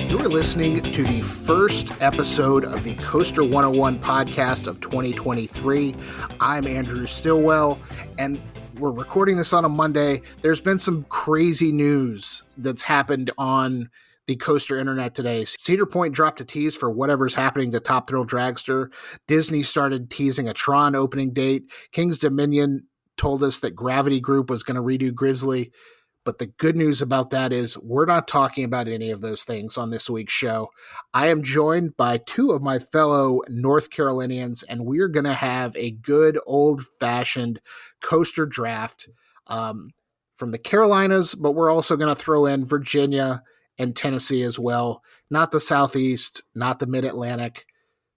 You're listening to the first episode of the Coaster101 podcast of 2023. I'm Andrew Stillwell, and we're recording this on a Monday. There's been some crazy news that's happened on the Coaster internet today. Cedar Point dropped a tease for whatever's happening to Top Thrill Dragster. Disney started teasing a Tron opening date. King's Dominion told us that Gravity Group was going to redo Grizzly. But the good news about that is we're not talking about any of those things on this week's show. I am joined by two of my fellow North Carolinians, and we're going to have a good old-fashioned coaster draft from the Carolinas, but we're also going to throw in Virginia and Tennessee as well. Not the Southeast, not the Mid-Atlantic,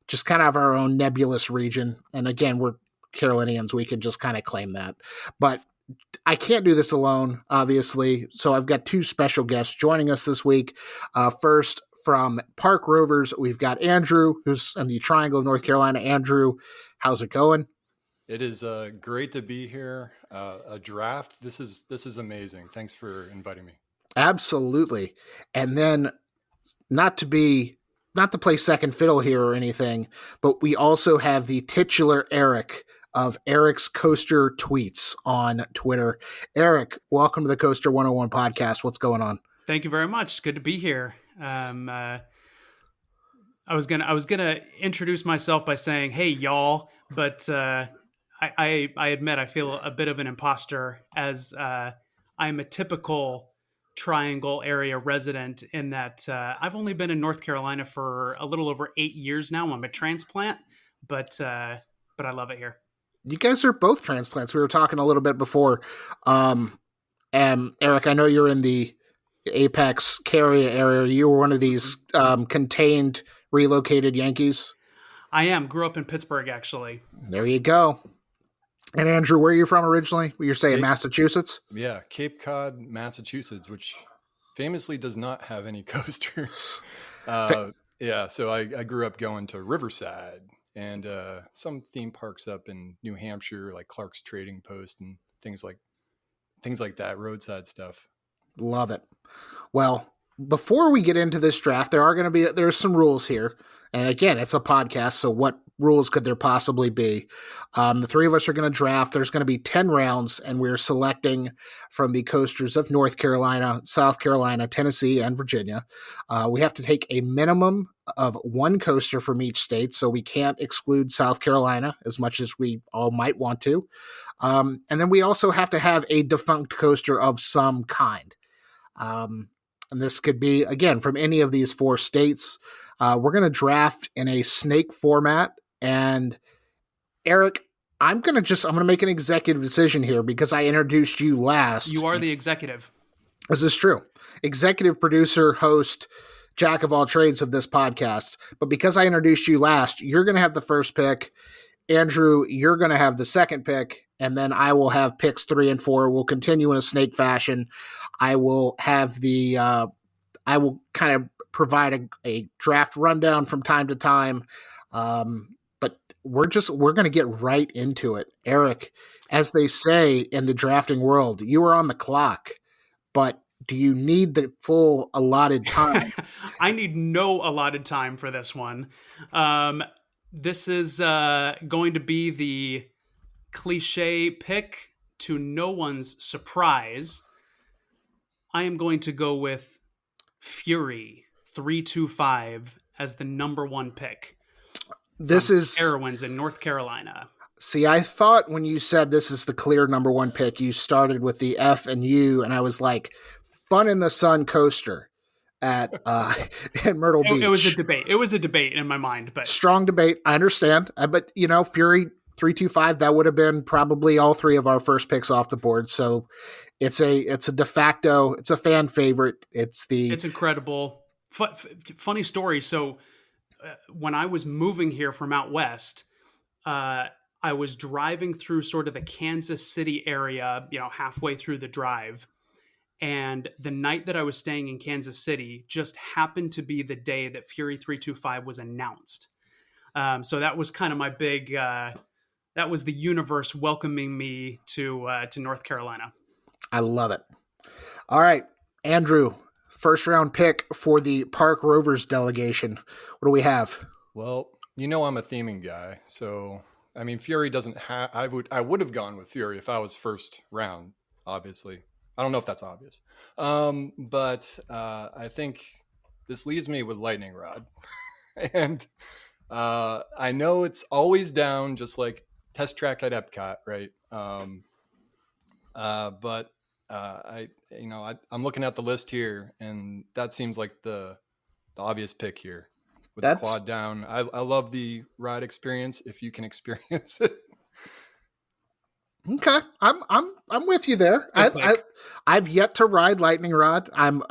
just kind of our own nebulous region. And again, we're Carolinians. We can just kind of claim that. But I can't do this alone, obviously, so I've got two special guests joining us this week. First, from Park Rovers, we've got Andrew, who's in the Triangle of North Carolina. Andrew, how's it going? It is great to be here. A draft. This is amazing. Thanks for inviting me. Absolutely. And then, not to play second fiddle here or anything, but we also have the titular Erik of Erik's Coaster Tweets on Twitter. Erik, welcome to the Coaster101 podcast. What's going on? Thank you very much. Good to be here. I was gonna introduce myself by saying, "Hey, y'all," but I admit I feel a bit of an imposter as I'm a typical Triangle area resident in that I've only been in North Carolina for a little over 8 years now. I'm a transplant, but I love it here. You guys are both transplants. We were talking a little bit before. And Erik, I know you're in the Apex Carrier area. You were one of these contained, relocated Yankees. I am. Grew up in Pittsburgh, actually. There you go. And Andrew, where are you from originally? You're saying Massachusetts? Yeah, Cape Cod, Massachusetts, which famously does not have any coasters. Yeah, so I grew up going to Riverside and some theme parks up in New Hampshire, like Clark's Trading Post and things like that, roadside stuff. Love it. Well, before we get into this draft, there's some rules here. And again, it's a podcast, so what rules could there possibly be? The three of us are going to draft. There's going to be 10 rounds, and we're selecting from the coasters of North Carolina, South Carolina, Tennessee, and Virginia. We have to take a minimum of one coaster from each state, so we can't exclude South Carolina as much as we all might want to. And then we also have to have a defunct coaster of some kind. And this could be, again, from any of these four states. We're going to draft in a snake format. And Erik, I'm going to make an executive decision here because I introduced you last. You are the executive. This is true. Executive producer, host, jack of all trades of this podcast. But because I introduced you last, you're going to have the first pick. Andrew, you're going to have the second pick. And then I will have picks 3 and 4. We'll continue in a snake fashion. I will have I will kind of provide a draft rundown from time to time. But we're going to get right into it. Erik, as they say in the drafting world, you are on the clock, but do you need the full allotted time? I need no allotted time for this one. This is going to be the cliche pick to no one's surprise. I am going to go with Fury 325 as the number one pick. This is Carowinds in North Carolina. See, I thought when you said this is the clear number one pick, you started with the F and U, and I was like, Fun in the Sun coaster at Myrtle Beach. It was a debate. It was a debate in my mind, but strong debate. I understand, but Fury 325, that would have been probably all three of our first picks off the board. So it's a de facto, it's a fan favorite. It's incredible. Funny story. So when I was moving here from out west, I was driving through sort of the Kansas City area, halfway through the drive. And the night that I was staying in Kansas City just happened to be the day that Fury 325 was announced. So that was kind of my big the universe welcoming me to North Carolina. I love it. All right, Andrew, first round pick for the Park Rovers delegation. What do we have? Well, I'm a theming guy, so I mean, Fury doesn't have. I would have gone with Fury if I was first round. Obviously, I don't know if that's obvious, but I think this leaves me with Lightning Rod, and I know it's always down, just like Test Track at Epcot, right? But I'm looking at the list here, and that seems like the obvious pick here with the quad down. I love the ride experience if you can experience it. Okay, I'm with you there. I've yet to ride Lightning Rod. I'm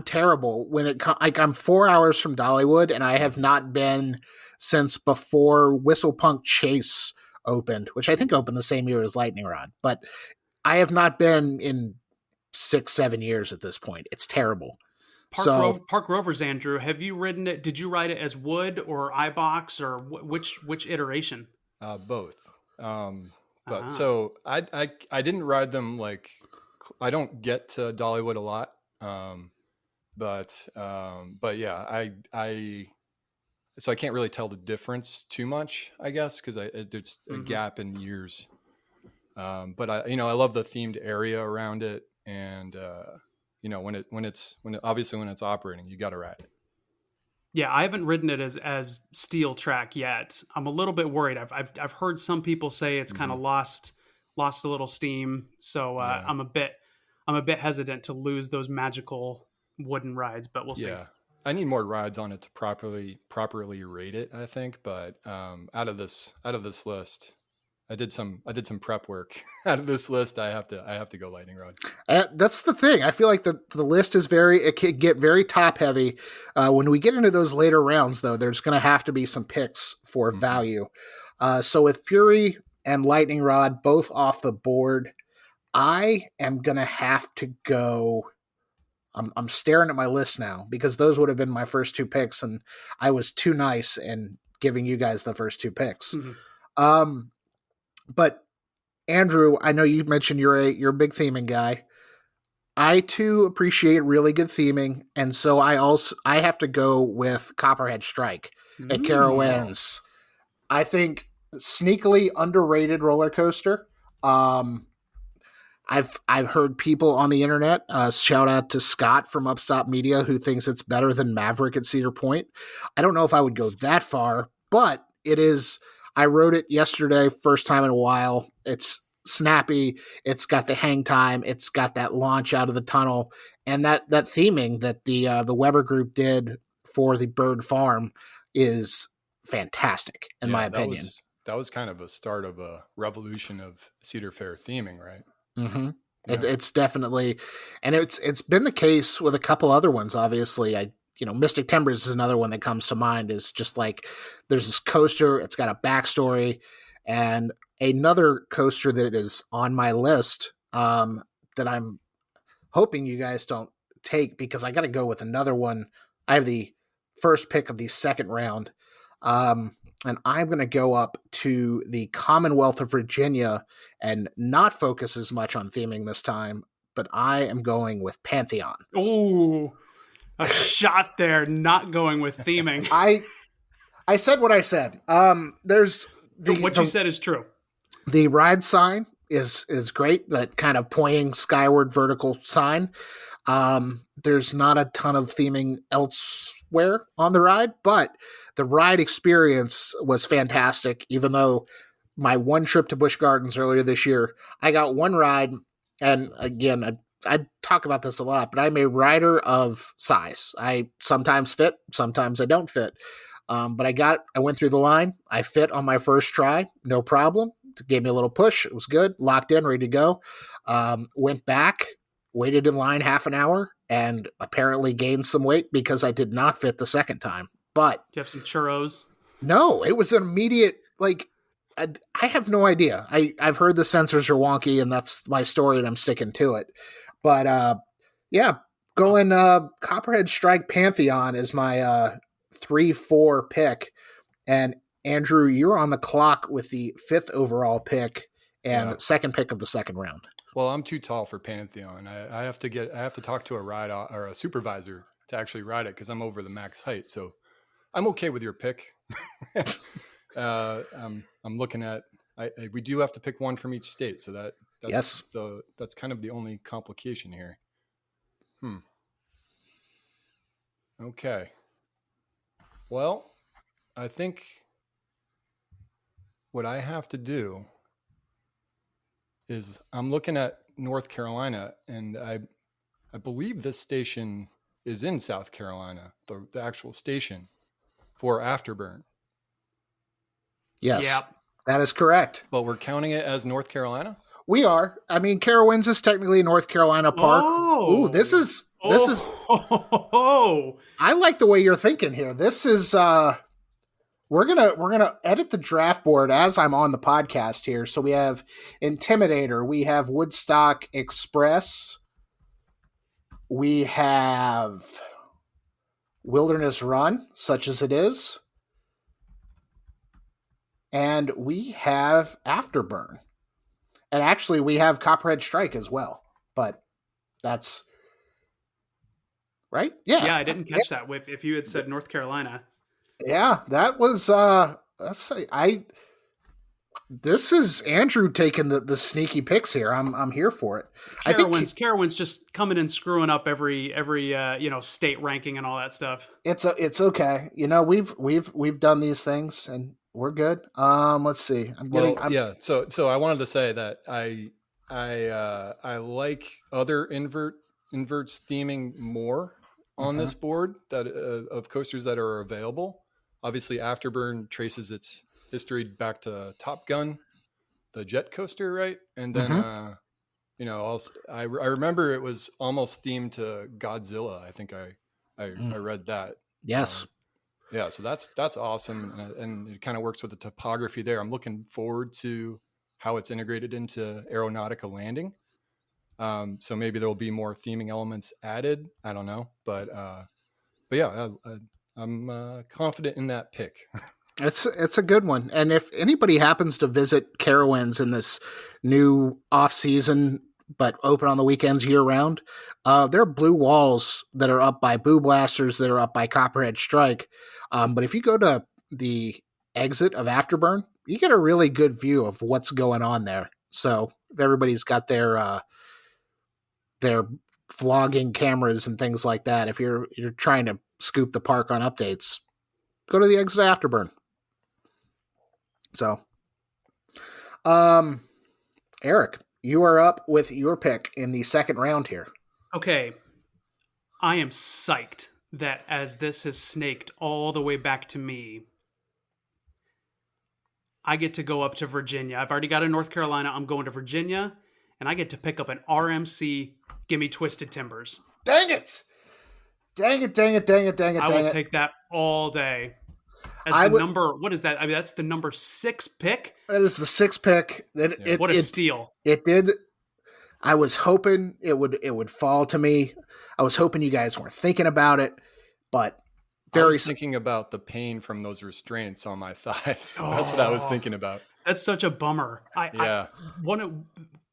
terrible when it comes. Like, I'm 4 hours from Dollywood, and I have not been since before Whistlepunk Chase opened, which I think opened the same year as Lightning Rod. But I have not been in 6-7 years at this point. It's terrible. Park Rovers, Andrew, have you ridden it? Did you ride it as wood or iBox, or which iteration? Both. So I didn't ride them, like, I don't get to Dollywood a lot. But yeah, so I can't really tell the difference too much, I guess, because there's a gap in years. But I love the themed area around it, and when it's operating, you got to ride it. Yeah, I haven't ridden it as steel track yet. I'm a little bit worried. I've heard some people say it's kind of lost a little steam, so I'm a bit hesitant to lose those magical wooden rides, but we'll see. Yeah, I need more rides on it to properly rate it, I think. But out of this list, I did some prep work. Out of this list, I have to go Lightning Rod. That's the thing. I feel like the list is it can get very top heavy. When we get into those later rounds, though, there's going to have to be some picks for value. So with Fury and Lightning Rod both off the board, I am going to have to go. I'm staring at my list now because those would have been my first two picks, and I was too nice in giving you guys the first two picks. But Andrew, I know you mentioned you're a big theming guy. I too appreciate really good theming, and so I have to go with Copperhead Strike at Carowinds. I think sneakily underrated roller coaster. I've heard people on the internet, shout out to Scott from Upstop Media, who thinks it's better than Maverick at Cedar Point. I don't know if I would go that far, but it is. I rode it yesterday, first time in a while. It's snappy. It's got the hang time. It's got that launch out of the tunnel, and that theming that the Weber Group did for the Bird Farm is fantastic, in my opinion. That was kind of a start of a revolution of Cedar Fair theming, right? Mm-hmm. Yeah. It's definitely, and it's been the case with a couple other ones. Obviously, Mystic Timbers is another one that comes to mind. Is just like there's this coaster, it's got a backstory, and another coaster that is on my list that I'm hoping you guys don't take because I got to go with another one. I have the first pick of the second round. And I'm going to go up to the Commonwealth of Virginia and not focus as much on theming this time, but I am going with Pantheon. Ooh, a shot there, not going with theming. I said what I said. What you said is true. The ride sign is great, that kind of pointing skyward vertical sign. There's not a ton of theming elsewhere on the ride, but the ride experience was fantastic. Even though my one trip to Busch Gardens earlier this year, I got one ride, and again, I talk about this a lot, but I'm a rider of size. I sometimes fit, sometimes I don't fit. But I went through the line. I fit on my first try, no problem. It gave me a little push. It was good, locked in, ready to go. Went back, waited in line half an hour, and apparently gained some weight because I did not fit the second time. But do you have some churros? No, it was an immediate, I have no idea. I've heard the sensors are wonky, and that's my story, and I'm sticking to it. But going Copperhead Strike Pantheon is my 3-4 pick. And Andrew, you're on the clock with the 5th overall pick and second pick of the second round. Well, I'm too tall for Pantheon. I have to talk to a ride or a supervisor to actually ride it because I'm over the max height. So I'm okay with your pick. I'm looking at. We do have to pick one from each state, so that's kind of the only complication here. Okay. Well, I think what I have to do is I'm looking at North Carolina, and I believe this station is in South Carolina, the actual station for Afterburn. Yes, yep. That is correct. But we're counting it as North Carolina? We are. I mean, Carowinds is technically North Carolina Park. Oh. Ooh, this is. I like the way you're thinking here. This is. We're gonna edit the draft board as I'm on the podcast here. So we have Intimidator, we have Woodstock Express, we have Wilderness Run, such as it is, and we have Afterburn, and actually we have Copperhead Strike as well. But that's right. Yeah, I didn't catch that. If you had said North Carolina. Yeah, that was let's say this is Andrew taking the sneaky picks here. I'm here for it. Carowinds just coming and screwing up every state ranking and all that stuff. It's okay. We've done these things and we're good. Let's see. So I wanted to say that I like other inverts theming more on this board that of coasters that are available. Obviously, Afterburn traces its history back to Top Gun, the jet coaster, right? And then, also, I remember it was almost themed to Godzilla. I think I read that. Yes. So that's awesome, and it kind of works with the topography there. I'm looking forward to how it's integrated into Aeronautica Landing. So maybe there will be more theming elements added. I don't know, but yeah, I'm confident in that pick. It's a good one. And if anybody happens to visit Carowinds in this new off season, but open on the weekends year round, there are blue walls that are up by Boo Blasters that are up by Copperhead Strike. But if you go to the exit of Afterburn, you get a really good view of what's going on there. So if everybody's got their vlogging cameras and things like that, if you're trying to scoop the park on updates, go to the exit Afterburn. So, Erik, you are up with your pick in the second round here. Okay. I am psyched that as this has snaked all the way back to me, I get to go up to Virginia. I've already got a North Carolina. I'm going to Virginia, and I get to pick up an RMC Gimme Twisted Timbers. Dang it! I will take that all day. Number, what is that? I mean, that's the number 6 pick. That is the 6th pick. What a steal. It did. I was hoping it would fall to me. I was hoping you guys weren't thinking about it, but I was thinking about the pain from those restraints on my thighs. That's what I was thinking about. That's such a bummer.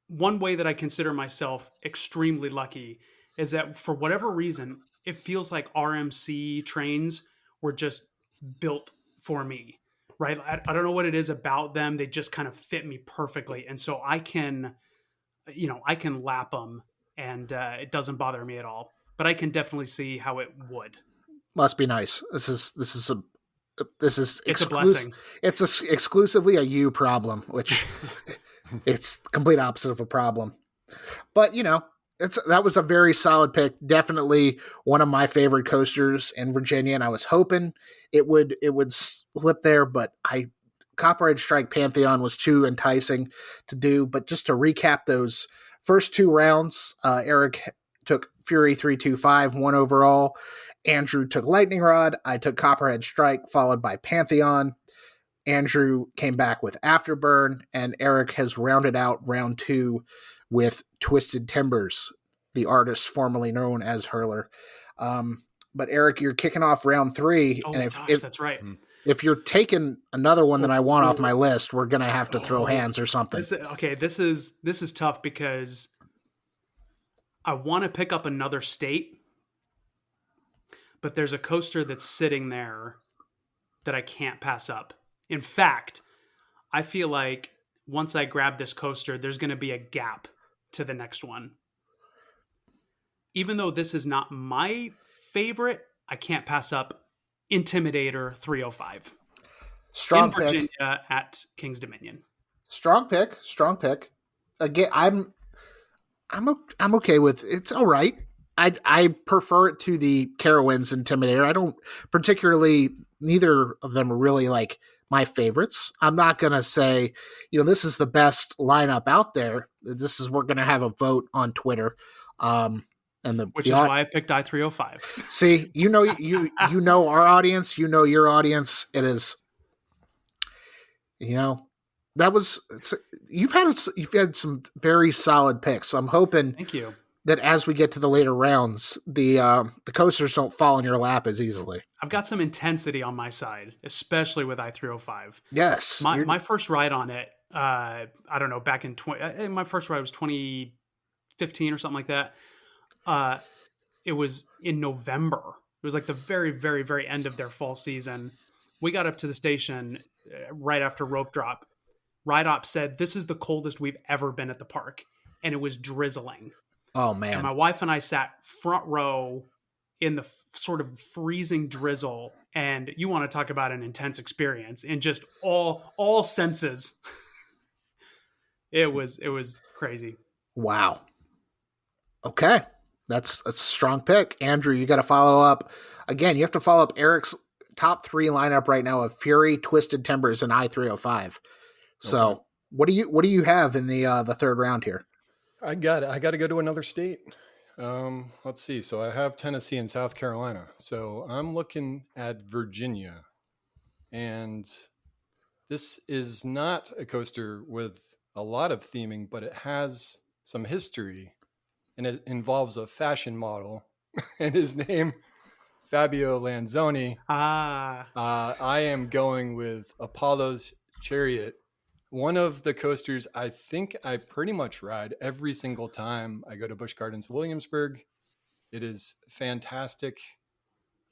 One way that I consider myself extremely lucky is that for whatever reason, it feels like RMC trains were just built for me, right? I don't know what it is about them. They just kind of fit me perfectly. And so I can lap them and it doesn't bother me at all, but I can definitely see how it would. Must be nice. This is it's a blessing. It's exclusively a you problem, which it's the complete opposite of a problem. But that was a very solid pick. Definitely one of my favorite coasters in Virginia, and I was hoping it would slip there, but Copperhead Strike Pantheon was too enticing to do. But just to recap those first 2 rounds, Erik took Fury 325, 1 overall. Andrew took Lightning Rod. I took Copperhead Strike, followed by Pantheon. Andrew came back with Afterburn, and Erik has rounded out round 2 with Twisted Timbers, the artist formerly known as Hurler. But Erik, you're kicking off round 3. Oh, and if that's right. If you're taking another one that I want off my list, we're gonna have to throw hands or something. This is tough because I want to pick up another state, but there's a coaster that's sitting there that I can't pass up. In fact, I feel like once I grab this coaster, there's going to be a gap to the next one. Even though this is not my favorite, I can't pass up Intimidator 305. Strong in pick. Virginia at King's Dominion. Strong pick. Again, I'm okay with it's all right. I prefer it to the Carowinds Intimidator. I don't particularly, neither of them are really like my favorites. I'm not gonna say, this is the best lineup out there. We're gonna have a vote on Twitter. Which is why I picked I-305. See, you know our audience, your audience. It is, you've had some very solid picks. So I'm hoping, thank you, that as we get to the later rounds, the coasters don't fall in your lap as easily. I've got some intensity on my side, especially with I-305. Yes, my first ride on it, I don't know, back in my first ride was 2015 or something like that. It was in November. It was like the very, very, very end of their fall season. We got up to the station right after rope drop. Ride Op said, "This is the coldest we've ever been at the park." And it was drizzling. Oh, man. And my wife and I sat front row in the sort of freezing drizzle. And you want to talk about an intense experience in just all senses. It was crazy. Wow. Okay. That's a strong pick. Andrew, you got to follow up. Again, you have to follow up Erik's top 3 lineup right now of Fury, Twisted Timbers, and I-305. So okay. What do you have in the third round here? I got to go to another state. Let's see. So I have Tennessee and South Carolina. So I'm looking at Virginia. And this is not a coaster with a lot of theming, but it has some history. And it involves a fashion model. And his name, Fabio Lanzoni. I am going with Apollo's Chariot. One of the coasters I think I pretty much ride every single time I go to Busch Gardens, Williamsburg. It is fantastic.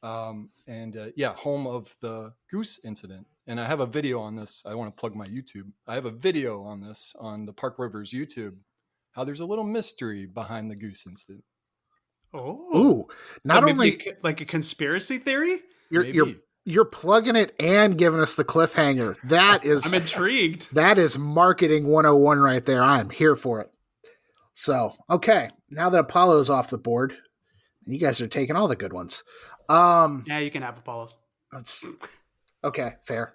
Home of the goose incident. And I have a video on this. I want to plug my YouTube. I have a video on this on the Park Rovers YouTube, how there's a little mystery behind the goose incident. Oh, not only like a conspiracy theory. You're plugging it and giving us the cliffhanger. That is, I'm intrigued. That is marketing 101 right there. I'm here for it. So, okay, now that Apollo's off the board, you guys are taking all the good ones. Yeah, you can have Apollo's. That's okay. Fair.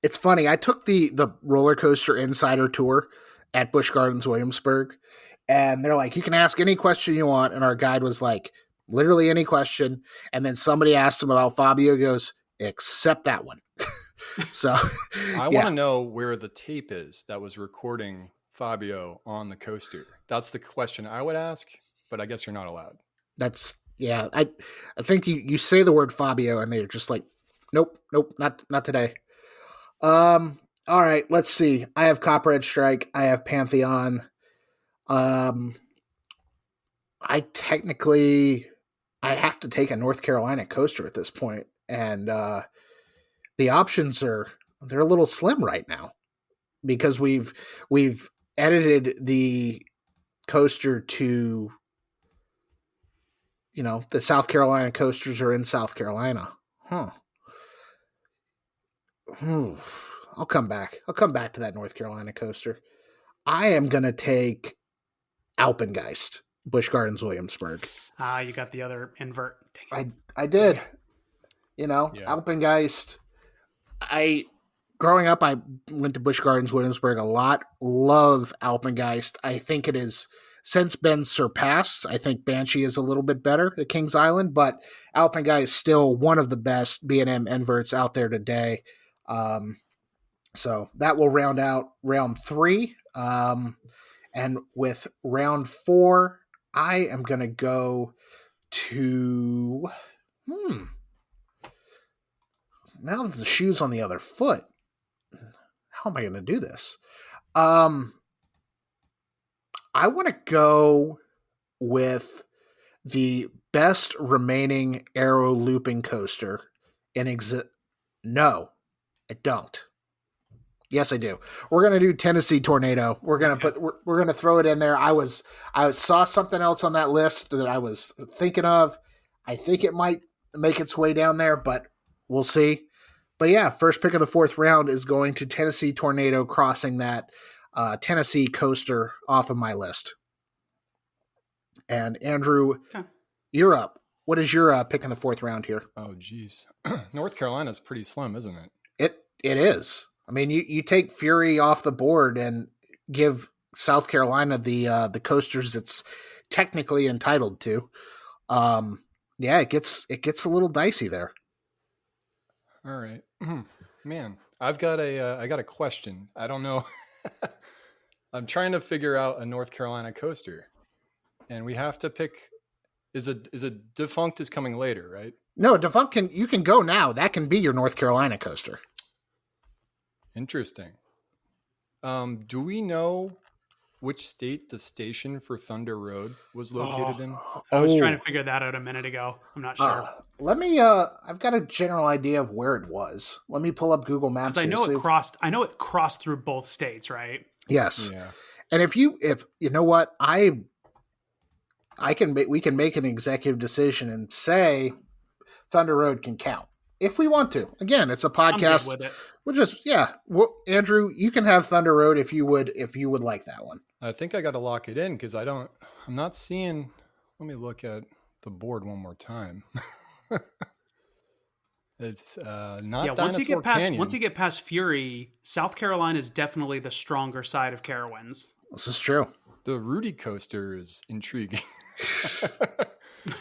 It's funny. I took the roller coaster insider tour at Busch Gardens, Williamsburg, and they're like, you can ask any question you want. And our guide was like, literally any question. And then somebody asked him about Fabio, goes, except that one. So I want to know where the tape is that was recording Fabio on the coaster. That's the question I would ask, but I guess you're not allowed. I think you say the word Fabio and they're just like, nope, not today. All right, let's see. I have Copperhead Strike. I have Pantheon. I have to take a North Carolina coaster at this point, and the options they're a little slim right now because we've edited the coaster to, the South Carolina coasters are in South Carolina. I'll come back to that North Carolina coaster. I am going to take Alpengeist, Busch Gardens, Williamsburg. You got the other invert. I did. Alpengeist. Growing up, I went to Busch Gardens, Williamsburg a lot. Love Alpengeist. I think it has since been surpassed. I think Banshee is a little bit better at Kings Island, but Alpengeist is still one of the best B&M inverts out there today. So that will round out round 3. And with round 4, I am going to go to now that the shoe's on the other foot, how am I going to do this? I want to go with the best remaining aero looping coaster in No, I don't. Yes, I do. We're gonna do Tennessee Tornado. We're gonna throw it in there. I saw something else on that list that I was thinking of. I think it might make its way down there, but we'll see. But yeah, first pick of the fourth round is going to Tennessee Tornado, crossing that Tennessee coaster off of my list. And Andrew, you're up. What is your pick in the fourth round here? Oh, geez. North Carolina's pretty slim, isn't it? It is. I mean, you take Fury off the board and give South Carolina the coasters it's technically entitled to. Yeah, it gets a little dicey there. All right, man. I got a question. I don't know. I'm trying to figure out a North Carolina coaster, and we have to pick. Is a defunct is coming later, right? No, defunct you can go now. That can be your North Carolina coaster. Interesting. Do we know which state the station for Thunder Road was located in? I was trying to figure that out a minute ago. I'm not sure. Let me. I've got a general idea of where it was. Let me pull up Google Maps. I know it crossed through both states, right? Yes. Yeah. And if you know what, we can make an executive decision and say Thunder Road can count if we want to. Again, it's a podcast. I'm good with it. We'll just Andrew, you can have Thunder Road if you would like that one. I think I got to lock it in because I'm not seeing. Let me look at the board one more time. It's not Dinosaur Canyon. Once you get past Fury, South Carolina is definitely the stronger side of Carowinds. This is true. The Rudy coaster is intriguing.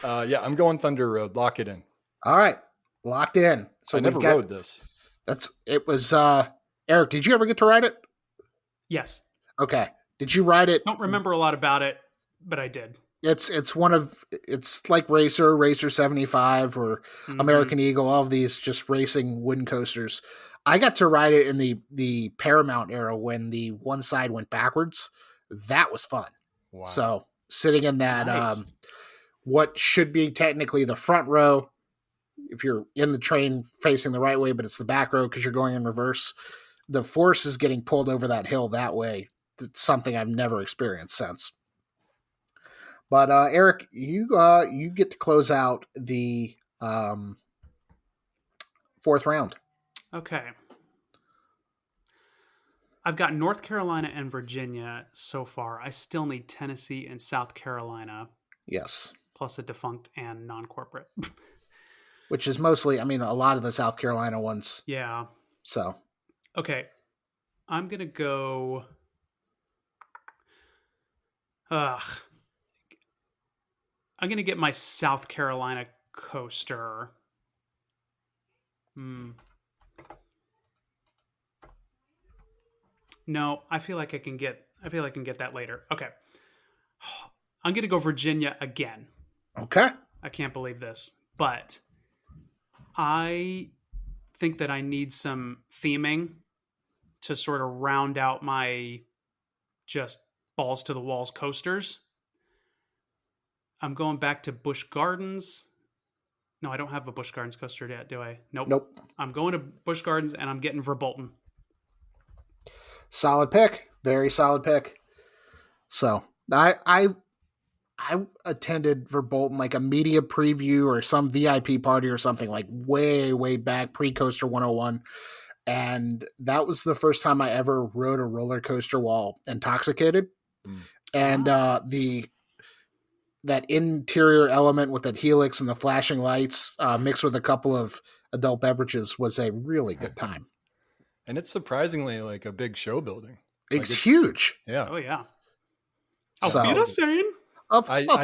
Yeah, I'm going Thunder Road. Lock it in. All right, locked in. So I never rode this. It was Erik. Did you ever get to ride it? Yes. Okay. Did you ride it? Don't remember a lot about it, but I did. It's like Racer 75 or American Eagle, all of these just racing wooden coasters. I got to ride it in the Paramount era when the one side went backwards. That was fun. Wow. So sitting in that, nice. What should be technically the front row, if you're in the train facing the right way, but it's the back row because you're going in reverse, the force is getting pulled over that hill that way. It's something I've never experienced since. But Erik, you get to close out the fourth round. Okay. I've got North Carolina and Virginia so far. I still need Tennessee and South Carolina. Yes. Plus a defunct and non-corporate. Which is mostly, a lot of the South Carolina ones. Yeah. So. Okay. I'm going to go... I'm going to get my South Carolina coaster. No, I feel like I can get that later. Okay. I'm going to go Virginia again. Okay. I can't believe this, but I think that I need some theming to sort of round out my just balls to the walls coasters. I'm going back to Busch Gardens. No, I don't have a Busch Gardens coaster yet, do I? Nope. I'm going to Busch Gardens and I'm getting Verbolten. Solid pick. Very solid pick. So I attended Verbolten, like a media preview or some VIP party or something, like way, way back pre-Coaster101. And that was the first time I ever rode a roller coaster while intoxicated. And that interior element with that helix and the flashing lights mixed with a couple of adult beverages was a really good time. And it's surprisingly like a big show building. It's huge. Yeah. Oh, yeah. So, I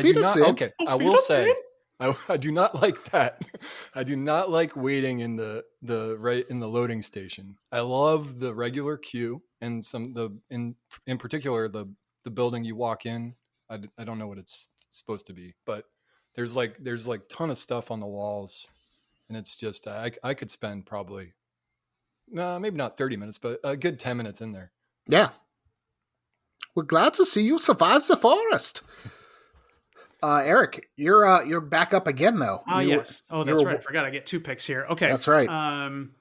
do not, okay, I will say, I do not like that. I do not like waiting in the loading station. I love the regular queue and in particular the building you walk in. I don't know what it's supposed to be, but There's like ton of stuff on the walls, and it's just I could spend probably maybe not 30 minutes, but a good 10 minutes in there. Yeah. We're glad to see you survive the forest. Erik, you're back up again though. Yes. Oh, that's right. I forgot I get 2 picks here. Okay. That's right. I'm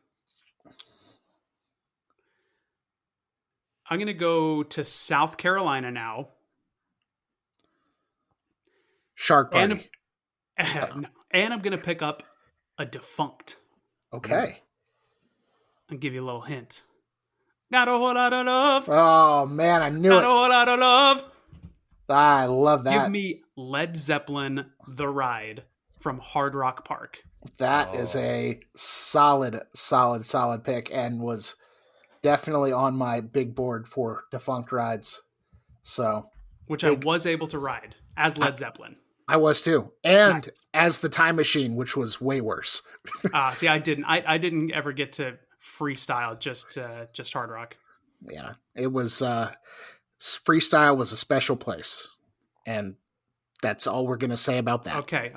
going to go to South Carolina now. Shark Party. And I'm going to pick up a defunct. Okay. I'll give you a little hint. Got a whole lot of love. Oh, man, I knew it. Got a whole lot of love. I love that. Give me Led Zeppelin, The Ride from Hard Rock Park. That is a solid pick and was definitely on my big board for defunct rides. So, which I was able to ride as Led Zeppelin. I was too. And as the Time Machine, which was way worse. See, I didn't ever get to freestyle, just Hard Rock. Yeah. It was freestyle was a special place. And that's all we're going to say about that. Okay.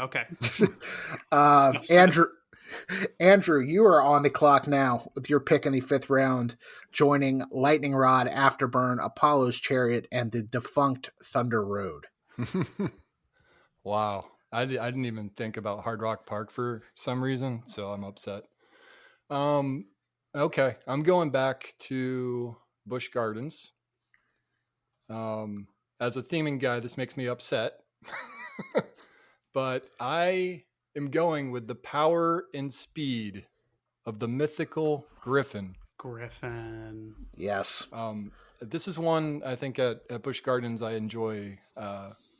Andrew, you are on the clock now with your pick in the 5th round, joining Lightning Rod, Afterburn, Apollo's Chariot, and the defunct Thunder Road. Wow. I didn't even think about Hard Rock Park for some reason, so I'm upset. Okay. I'm going back to Busch Gardens. As a theming guy, this makes me upset. But I am going with the power and speed of the mythical Griffin. Yes. This is one I think at Busch Gardens I enjoy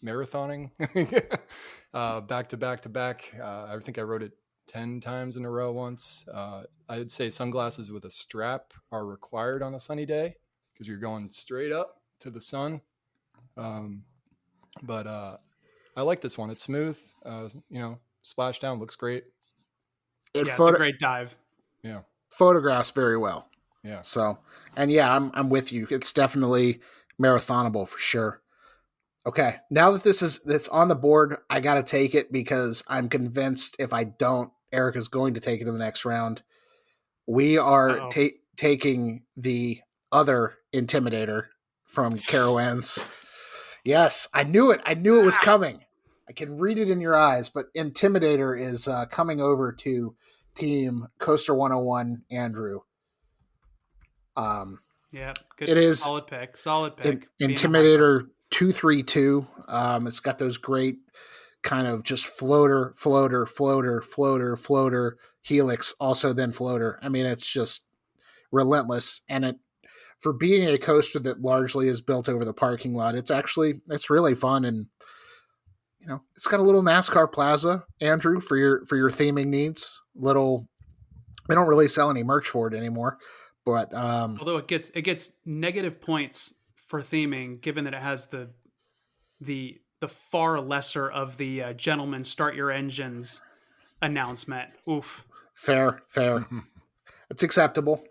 marathoning back to back. I think I rode it 10 times in a row once. I'd say sunglasses with a strap are required on a sunny day because you're going straight up to the sun. But I like this one. It's smooth. Splash down looks great. It's a great dive. Yeah. Photographs very well. Yeah. So, and yeah, I'm with you. It's definitely marathonable for sure. Okay. Now that it's on the board, I got to take it because I'm convinced if I don't, Erik is going to take it in the next round. We are taking the other Intimidator from Carowinds. Yes, I knew it. I knew it was coming. I can read it in your eyes, but Intimidator is coming over to team Coaster101 Andrew. Yeah, good. It is solid pick. Intimidator 232. It's got those great kind of just floater, helix, also then floater. I mean, it's just relentless. And for being a coaster that largely is built over the parking lot, it's really fun. And, it's got a little NASCAR plaza, Andrew, for your theming needs. They don't really sell any merch for it anymore, but, although it gets negative points for theming, given that it has the far lesser of the gentlemen start your engines announcement. Oof. Fair. It's acceptable.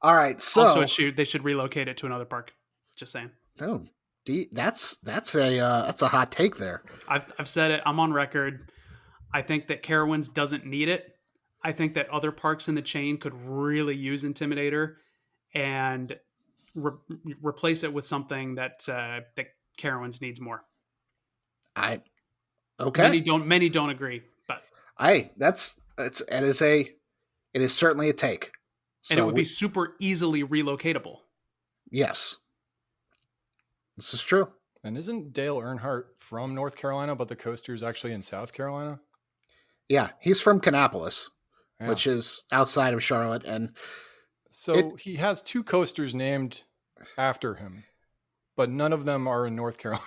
All right. So also, they should relocate it to another park. Just saying. Oh, that's a hot take there. I've said it. I'm on record. I think that Carowinds doesn't need it. I think that other parks in the chain could really use Intimidator and replace it with something that Carowinds needs more. Okay. Many don't agree, but it is certainly a take. And it would be super easily relocatable. Yes. This is true. And isn't Dale Earnhardt from North Carolina, but the coaster is actually in South Carolina? Yeah, he's from Kannapolis, which is outside of Charlotte. And so he has 2 coasters named after him, but none of them are in North Carolina.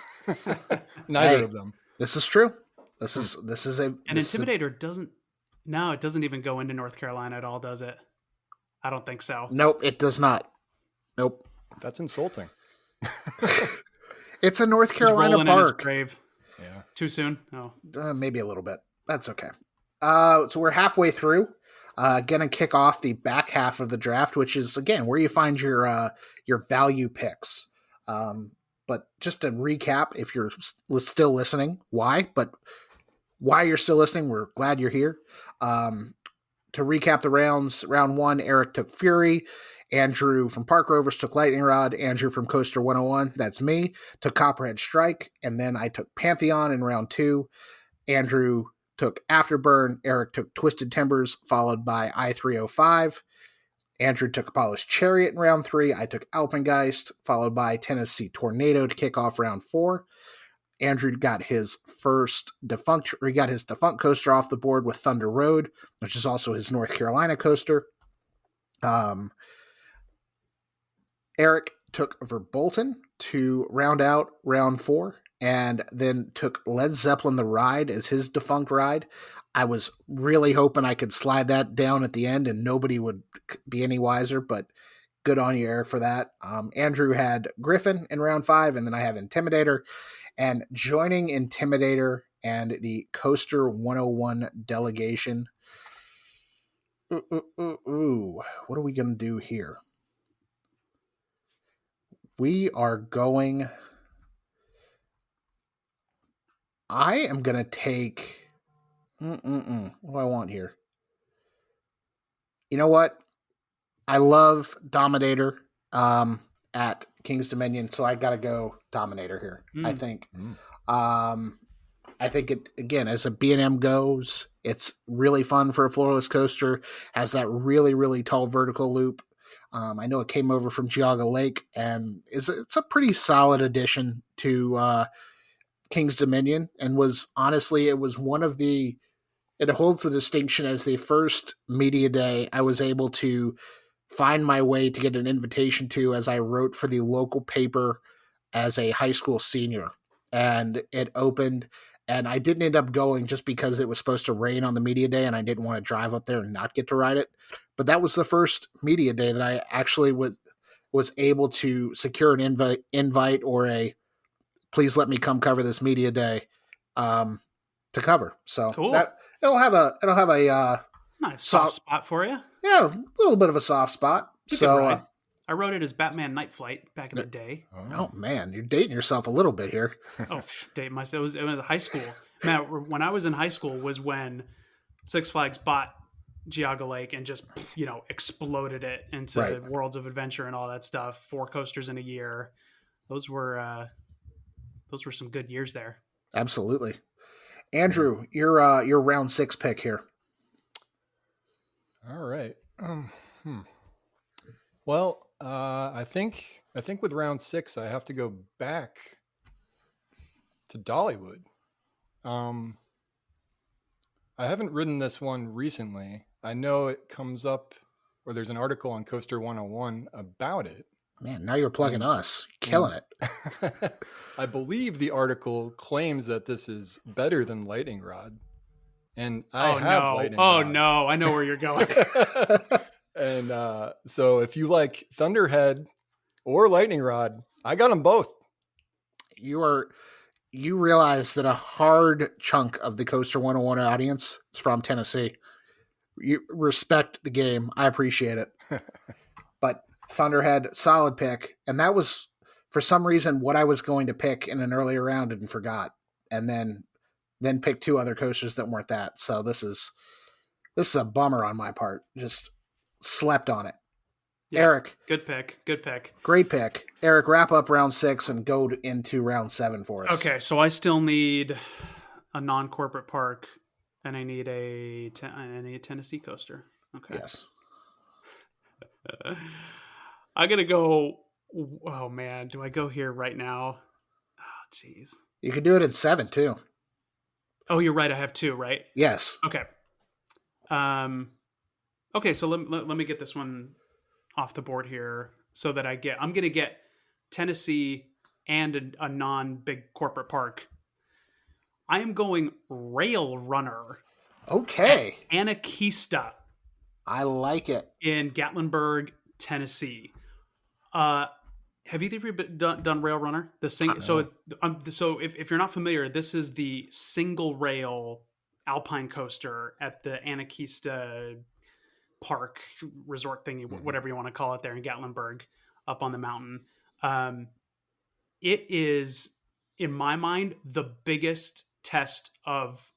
Neither of them. This is true. This is Intimidator doesn't even go into North Carolina at all, does it? I don't think so. Nope, it does not. Nope. That's insulting. It's a North Carolina park. In his grave. Yeah. Too soon? Oh. Maybe a little bit. That's okay. So we're halfway through. Gonna kick off the back half of the draft, which is, again, where you find your value picks. But just to recap, if you're still listening, why? But why you're still listening. We're glad you're here. To recap the rounds, round 1, Erik took Fury. Andrew from Park Rovers took Lightning Rod. Andrew from Coaster101, that's me, took Copperhead Strike. And then I took Pantheon in round 2. Andrew took Afterburn. Erik took Twisted Timbers, followed by I-305. Andrew took Apollo's Chariot in round 3. I took Alpengeist, followed by Tennessee Tornado to kick off round 4. Andrew got his defunct coaster off the board with Thunder Road, which is also his North Carolina coaster. Erik took Verbolten to round out round 4, and then took Led Zeppelin the Ride as his defunct ride. I was really hoping I could slide that down at the end and nobody would be any wiser, but good on you, Erik, for that. Andrew had Griffin in round 5, and then I have Intimidator. And joining Intimidator and the Coaster 101 delegation. What are we going to do here? We are going... I am going to take... What do I want here? You know what? I love Dominator at King's Dominion, so I got to go Dominator here. I think. I think it, again, as a B&M goes, it's really fun for a floorless coaster. Has that really, really tall vertical loop. I know it came over from Geauga Lake, and it's a pretty solid addition to King's Dominion, and it was one of the... It holds the distinction as the first media day I was able to find my way to get an invitation to, as I wrote for the local paper as a high school senior. And it opened, and I didn't end up going just because it was supposed to rain on the media day and I didn't want to drive up there and not get to ride it. But that was the first media day that I actually was able to secure an invite or a please let me come cover this media day to cover. So cool. That it'll have a nice soft spot for you. Yeah, a little bit of a soft spot. So I wrote it as Batman Night Flight back in the day. Oh man, you're dating yourself a little bit here. Dating myself. It was high school. Man, when I was in high school was when Six Flags bought Geauga Lake and just exploded it into the Worlds of Adventure and all that stuff. 4 coasters in a year. Those were some good years there. Absolutely. Andrew, your round 6 pick here. All right. Well, I think with round 6, I have to go back to Dollywood. I haven't ridden this one recently. I know it comes up, or there's an article on Coaster101 about it. Man, now you're plugging us. Killing it. I believe the article claims that this is better than Lightning Rod. And I have Lightning Rod. Oh, no. I know where you're going. And so if you like Thunderhead or Lightning Rod, I got them both. You realize that a hard chunk of the Coaster 101 audience is from Tennessee. You respect the game. I appreciate it. But Thunderhead, solid pick. And that was, for some reason, what I was going to pick in an earlier round and forgot. And then picked 2 other coasters that weren't that. So this is a bummer on my part. Just slept on it. Yeah, Erik. Good pick. Great pick. Erik, wrap up round 6 and go into round 7 for us. Okay, so I still need a non-corporate park, and I need a Tennessee coaster. Okay. Yes. I'm going to go... Oh, man. Do I go here right now? Oh, jeez. You could do it in 7, too. Oh, you're right. I have 2, right? Yes. Okay. Okay, so let me get this one off the board here so that I'm going to get Tennessee and a non-big corporate park. I am going Rail Runner. Okay. Anarchista. I like it. In Gatlinburg, Tennessee. Have either of you done Rail Runner? So if you're not familiar, this is the single rail alpine coaster at the Anarchista Park resort thingy, whatever you want to call it, there in Gatlinburg, up on the mountain. It is, in my mind, the biggest test of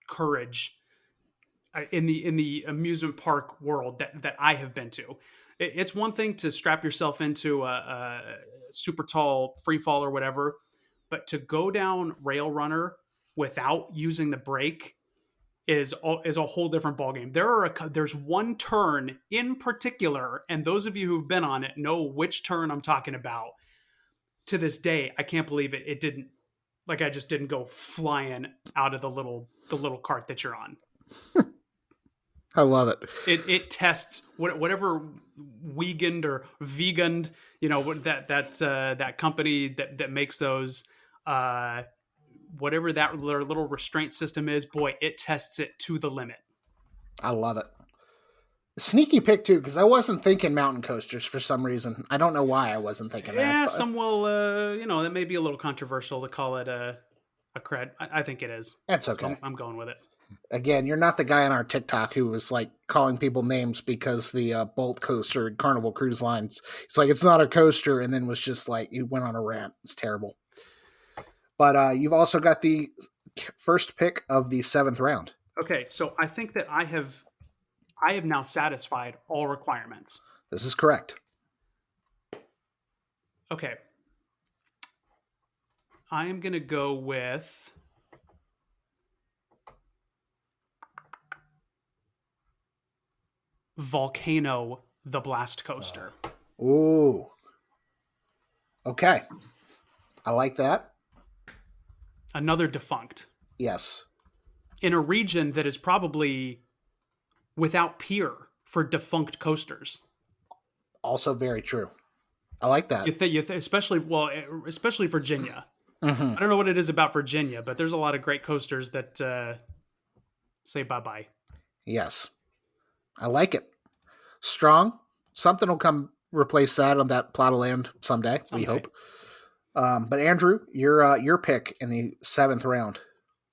courage in the amusement park world that I have been to. It's one thing to strap yourself into a super tall free fall or whatever, but to go down Rail Runner without using the brake is a whole different ballgame. There's one turn in particular, and those of you who've been on it know which turn I'm talking about. To this day, I can't believe it. It didn't, like, I just didn't go flying out of the little cart that you're on. I love it. It tests whatever weakened or veganed, that company that makes those, whatever that little restraint system is. Boy, it tests it to the limit. I love it. Sneaky pick too, because I wasn't thinking mountain coasters for some reason. I don't know why I wasn't thinking that. Yeah, some will, that may be a little controversial to call it a cred. I think it is. That's okay. So I'm going with it. Again, you're not the guy on our TikTok who was like calling people names because the Bolt coaster at Carnival Cruise Lines. It's like, it's not a coaster, and then was just like, you went on a rant. It's terrible. But you've also got the first pick of the 7th round. Okay, so I think that I have now satisfied all requirements. This is correct. Okay. I am going to go with Volcano, the Blast Coaster. Ooh. Okay. I like that. Another defunct. Yes. In a region that is probably without peer for defunct coasters. Also very true. I like that. Especially Virginia. Mm-hmm. I don't know what it is about Virginia, but there's a lot of great coasters that say bye-bye. Yes. I like it. Strong. Something will come replace that on that plot of land someday. We hope. But Andrew, your pick in the 7th round.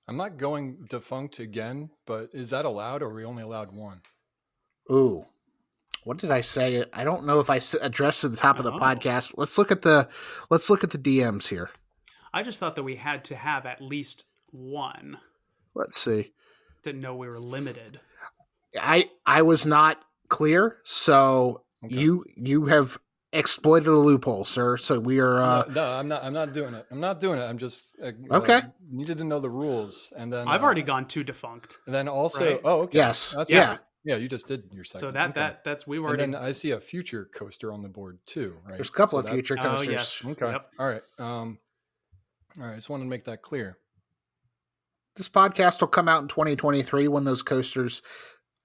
I'm not going defunct again, but is that allowed, or are we only allowed one? Ooh, what did I say? I don't know if I addressed at the top of the podcast. Let's look at the DMs here. I just thought that we had to have at least one. Let's see. Didn't know we were limited. I was not clear, so okay. You have exploited a loophole, sir. So we are. No, I'm not doing it. I'm just okay. Needed to know the rules, and then I've already gone to defunct. And then also, right? Oh, okay. Yes, yeah. You just did your second. So that's we were. And then I see a future coaster on the board too, right? There's a couple of future coasters. Oh, yes. Okay. Yep. All right. All right. Just wanted to make that clear. This podcast will come out in 2023 when those coasters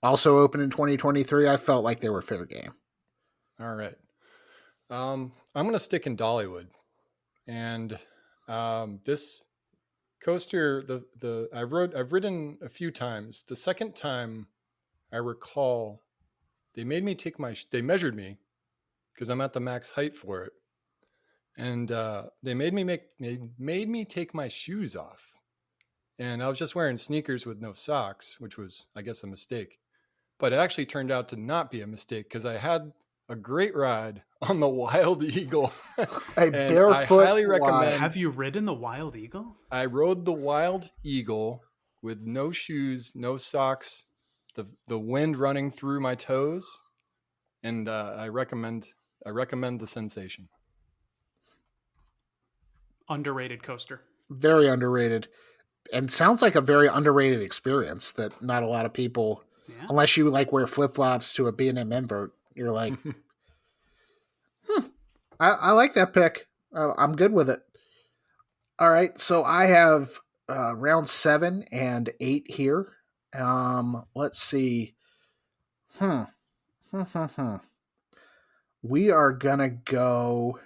also open in 2023. I felt like they were fair game. All right. I'm going to stick in Dollywood, and this coaster, I've ridden a few times. The second time, I recall, they measured me because I'm at the max height for it, and they made me take my shoes off, and I was just wearing sneakers with no socks, which was, I guess, a mistake, but it actually turned out to not be a mistake because I had a great ride on the Wild Eagle. A barefoot. I highly recommend. Have you ridden the Wild Eagle? I rode the Wild Eagle with no shoes, no socks, the wind running through my toes, and I recommend the sensation. Underrated coaster. Very underrated, and sounds like a very underrated experience that not a lot of people, unless you like wear flip flops to a B&M invert. You're like, I like that pick. I'm good with it. All right. So I have round 7 and 8 here. Let's see. We are going to go.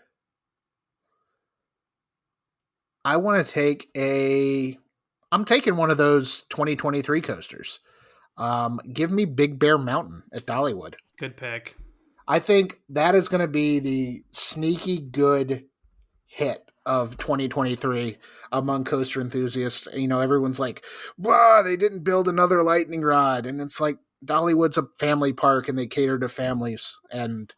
I'm taking one of those 2023 coasters. Give me Big Bear Mountain at Dollywood. Good pick. I think that is going to be the sneaky good hit of 2023 among coaster enthusiasts. Everyone's like, wow, they didn't build another lightning rod. And it's like, Dollywood's a family park and they cater to families. And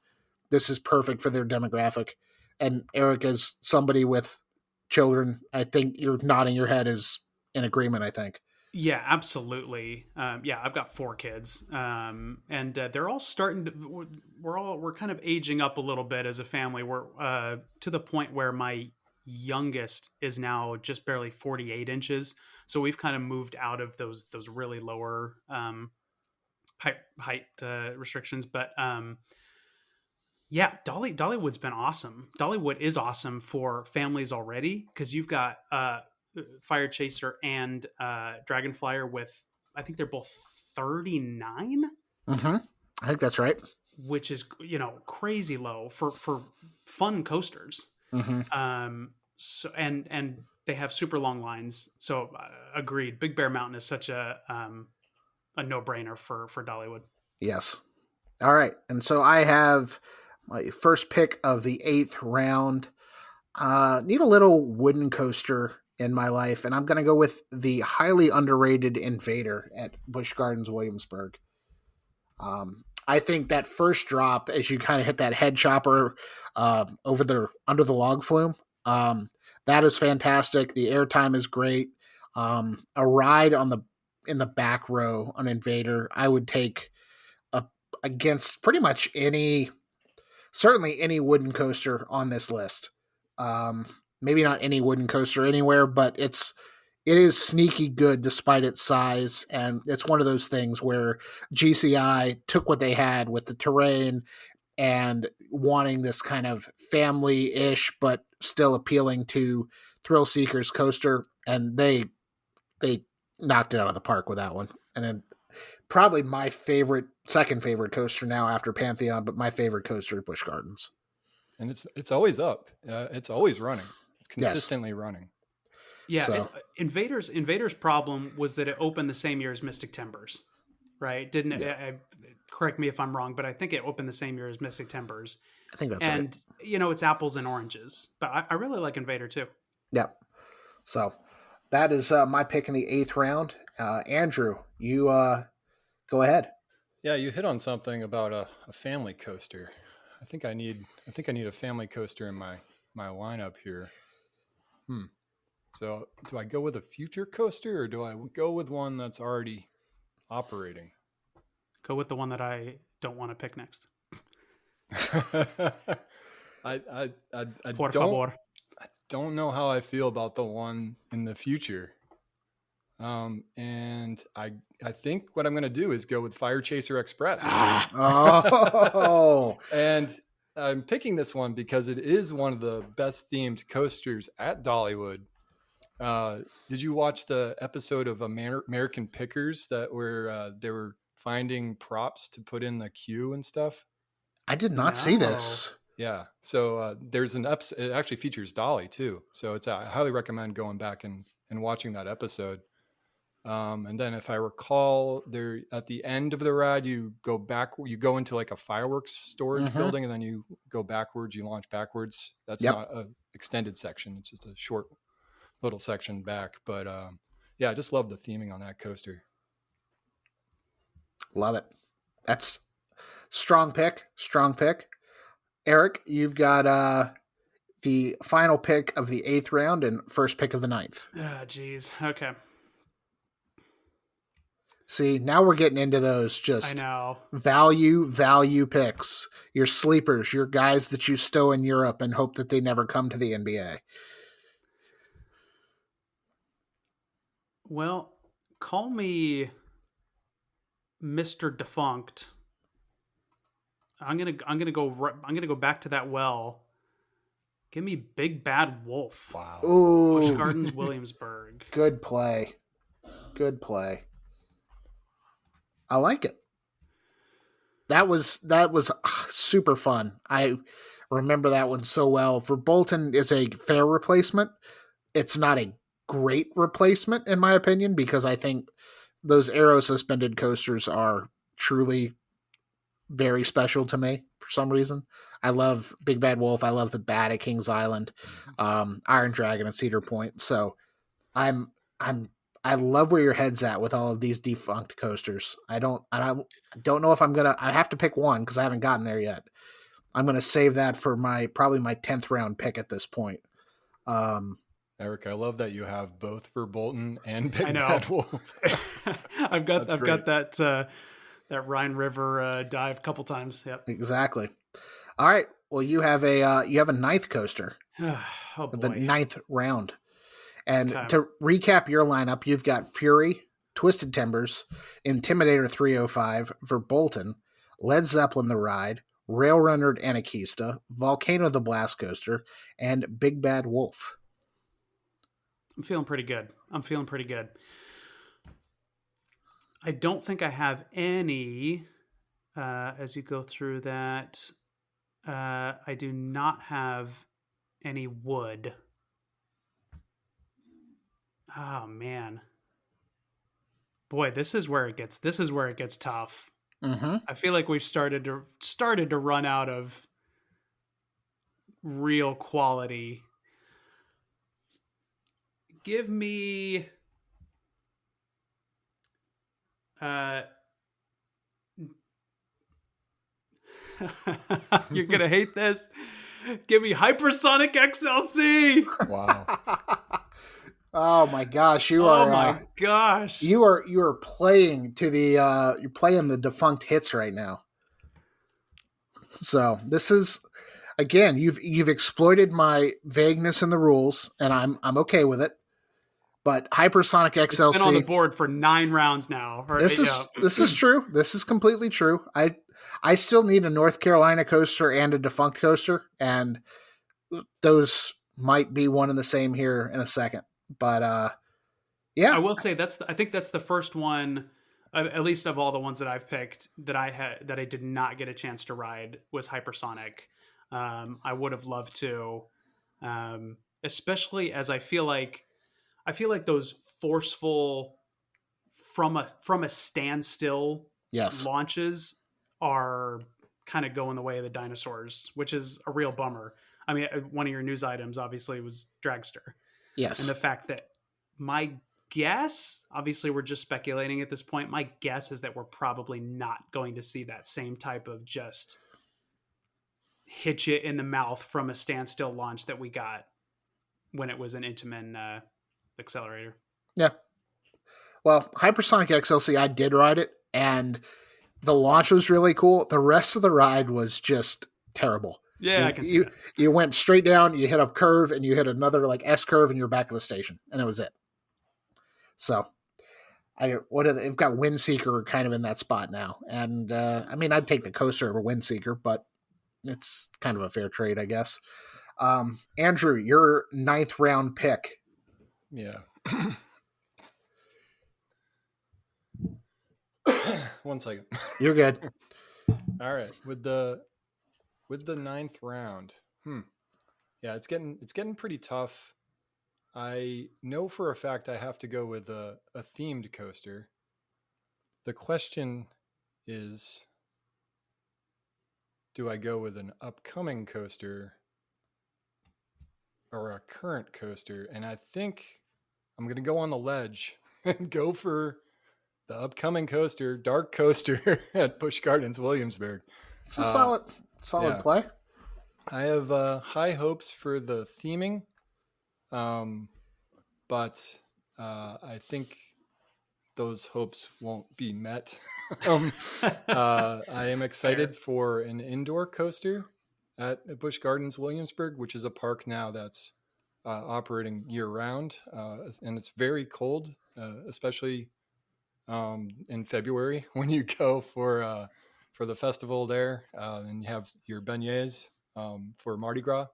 this is perfect for their demographic. And Erik, as somebody with children, I think you're nodding your head is in agreement, I think. Yeah, absolutely. Yeah, I've got 4 kids, and they're all starting to. We're kind of aging up a little bit as a family. We're to the point where my youngest is now just barely 48 inches. So we've kind of moved out of those really lower height restrictions. But yeah, Dollywood's been awesome. Dollywood is awesome for families already because you've got Fire Chaser and Dragon Flyer with, I think they're both 39, Mm-hmm. I think that's right. which is crazy low for fun coasters. Mm-hmm. So and they have super long lines. So agreed. Big Bear Mountain is such a no brainer for Dollywood. Yes. All right. And so I have my first pick of the 8th round. Need a little wooden coaster in my life, and I'm going to go with the highly underrated Invader at Busch Gardens Williamsburg. I think that first drop, as you kind of hit that head chopper under the log flume, that is fantastic. The airtime is great. A ride in the back row on Invader, I would take against pretty much certainly any wooden coaster on this list. Maybe not any wooden coaster anywhere, but it is sneaky good despite its size. And it's one of those things where GCI took what they had with the terrain and wanting this kind of family-ish, but still appealing to thrill seekers coaster. And they knocked it out of the park with that one. And then probably my second favorite coaster now after Pantheon, but my favorite coaster at Busch Gardens. And it's always up. It's always running. It's consistently running. Yeah, So. Invader's problem was that it opened the same year as Mystic Timbers, right? Didn't it? Yeah. Correct me if I'm wrong, but I think it opened the same year as Mystic Timbers. I think that's and, right. It's apples and oranges. But I really like Invader too. Yeah. So that is my pick in the 8th round. Andrew, you go ahead. Yeah, you hit on something about a family coaster. I think I need a family coaster in my lineup here. So do I go with a future coaster or do I go with one that's already operating? Go with the one that I don't want to pick next. I Por favor. I don't know how I feel about the one in the future. And I think what I'm going to do is go with Fire Chaser Express. Oh. And I'm picking this one because it is one of the best themed coasters at Dollywood. Did you watch the episode of American Pickers that were they were finding props to put in the queue and stuff? I did not see this. Yeah. So there's an episode, it actually features Dolly too. So I highly recommend going back and watching that episode. And then if I recall, there at the end of the ride, you go into like a fireworks storage building, and then you go backwards, you launch backwards. That's not an extended section. It's just a short little section back. But yeah, I just love the theming on that coaster. Love it. That's strong pick. Erik, you've got the final pick of the 8th round and first pick of the 9th. Ah, geez. Okay. See, now we're getting into those just I know. value picks. Your sleepers, your guys that you stow in Europe and hope that they never come to the NBA. Well, call me Mr. Defunct. I'm gonna go back to that well. Give me Big Bad Wolf. Wow. Ooh. Busch Gardens Williamsburg. Good play. I like it. That was super fun. I remember that one so well. For Bolton is a fair replacement. It's not a great replacement in my opinion, because I think those aero suspended coasters are truly very special to me for some reason. I love Big Bad Wolf. I love the Bat at Kings Island, Iron Dragon at Cedar Point. So I love where your head's at with all of these defunct coasters. I don't know if I have to pick one because I haven't gotten there yet. I'm going to save that for probably my 10th round pick at this point. Erik, I love that you have both for Bolton and Big I know. Bad Wolf. I've got great. that Rhine River dive a couple times. Yep. Exactly. All right. Well, you have a ninth coaster, Oh the boy. ninth round. And Okay. to recap your lineup, you've got Fury, Twisted Timbers, Intimidator 305 for Bolton, Led Zeppelin the Ride, Rail Runner Anarchista, Volcano the Blast Coaster, and Big Bad Wolf. I'm feeling pretty good. I don't think I have any, as you go through that. I do not have any wood. Oh man. Boy, this is where it gets tough. Mm-hmm. I feel like we've started to run out of real quality. Give me you're gonna hate this. Give me Hypersonic XLC. Wow. Oh my gosh, you are playing to the you're playing the defunct hits right now. So this is, again, you've exploited my vagueness in the rules, and I'm okay with it. But Hypersonic XLC, it's been on the board for 9 rounds now. This is true. This is completely true. I still need a North Carolina coaster and a defunct coaster, and those might be one and the same here in a second. But yeah, I will say I think that's the first one, at least of all the ones that I've picked, that I did not get a chance to ride was Hypersonic. I would have loved to, especially as I feel like those forceful from a standstill launches are kind of going the way of the dinosaurs, which is a real bummer. I mean, one of your news items obviously was Dragster. Yes. And the fact that my guess, obviously we're just speculating at this point, my guess is that we're probably not going to see that same type of just hit you in the mouth from a standstill launch that we got when it was an Intamin accelerator. Yeah. Well, Hypersonic XLC, I did ride it, and the launch was really cool. The rest of the ride was just terrible. Yeah, I can see that. You went straight down, you hit a curve, and you hit another like S curve, and you're back at the station, and that was it. So, they've got Windseeker kind of in that spot now, and I mean, I'd take the coaster over Windseeker, but it's kind of a fair trade, I guess. Andrew, your 9th round pick. Yeah. One second. You're good. All right. With the 9th round. Yeah, it's getting pretty tough. I know for a fact I have to go with a themed coaster. The question is, do I go with an upcoming coaster or a current coaster? And I think I'm going to go on the ledge and go for the upcoming coaster, Dark Coaster at Busch Gardens, Williamsburg. It's a solid play. I have high hopes for the theming, but I think those hopes won't be met. I am excited for an indoor coaster at Busch Gardens, Williamsburg, which is a park now that's operating year round, and it's very cold, especially in February when you go for the festival there, and you have your beignets for Mardi Gras.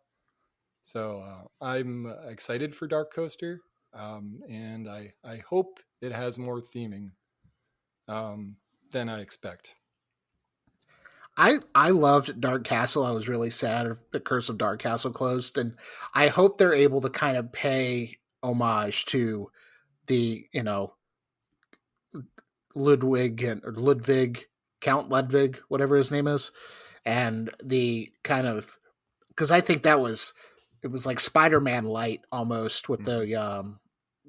So I'm excited for Dark Coaster, and I hope it has more theming than I expect. I loved Dark Castle. I was really sad the Curse of Dark Castle closed, and I hope they're able to kind of pay homage to the, Count Ludwig, whatever his name is, and the kind of, because I think it was like Spider-Man light almost with the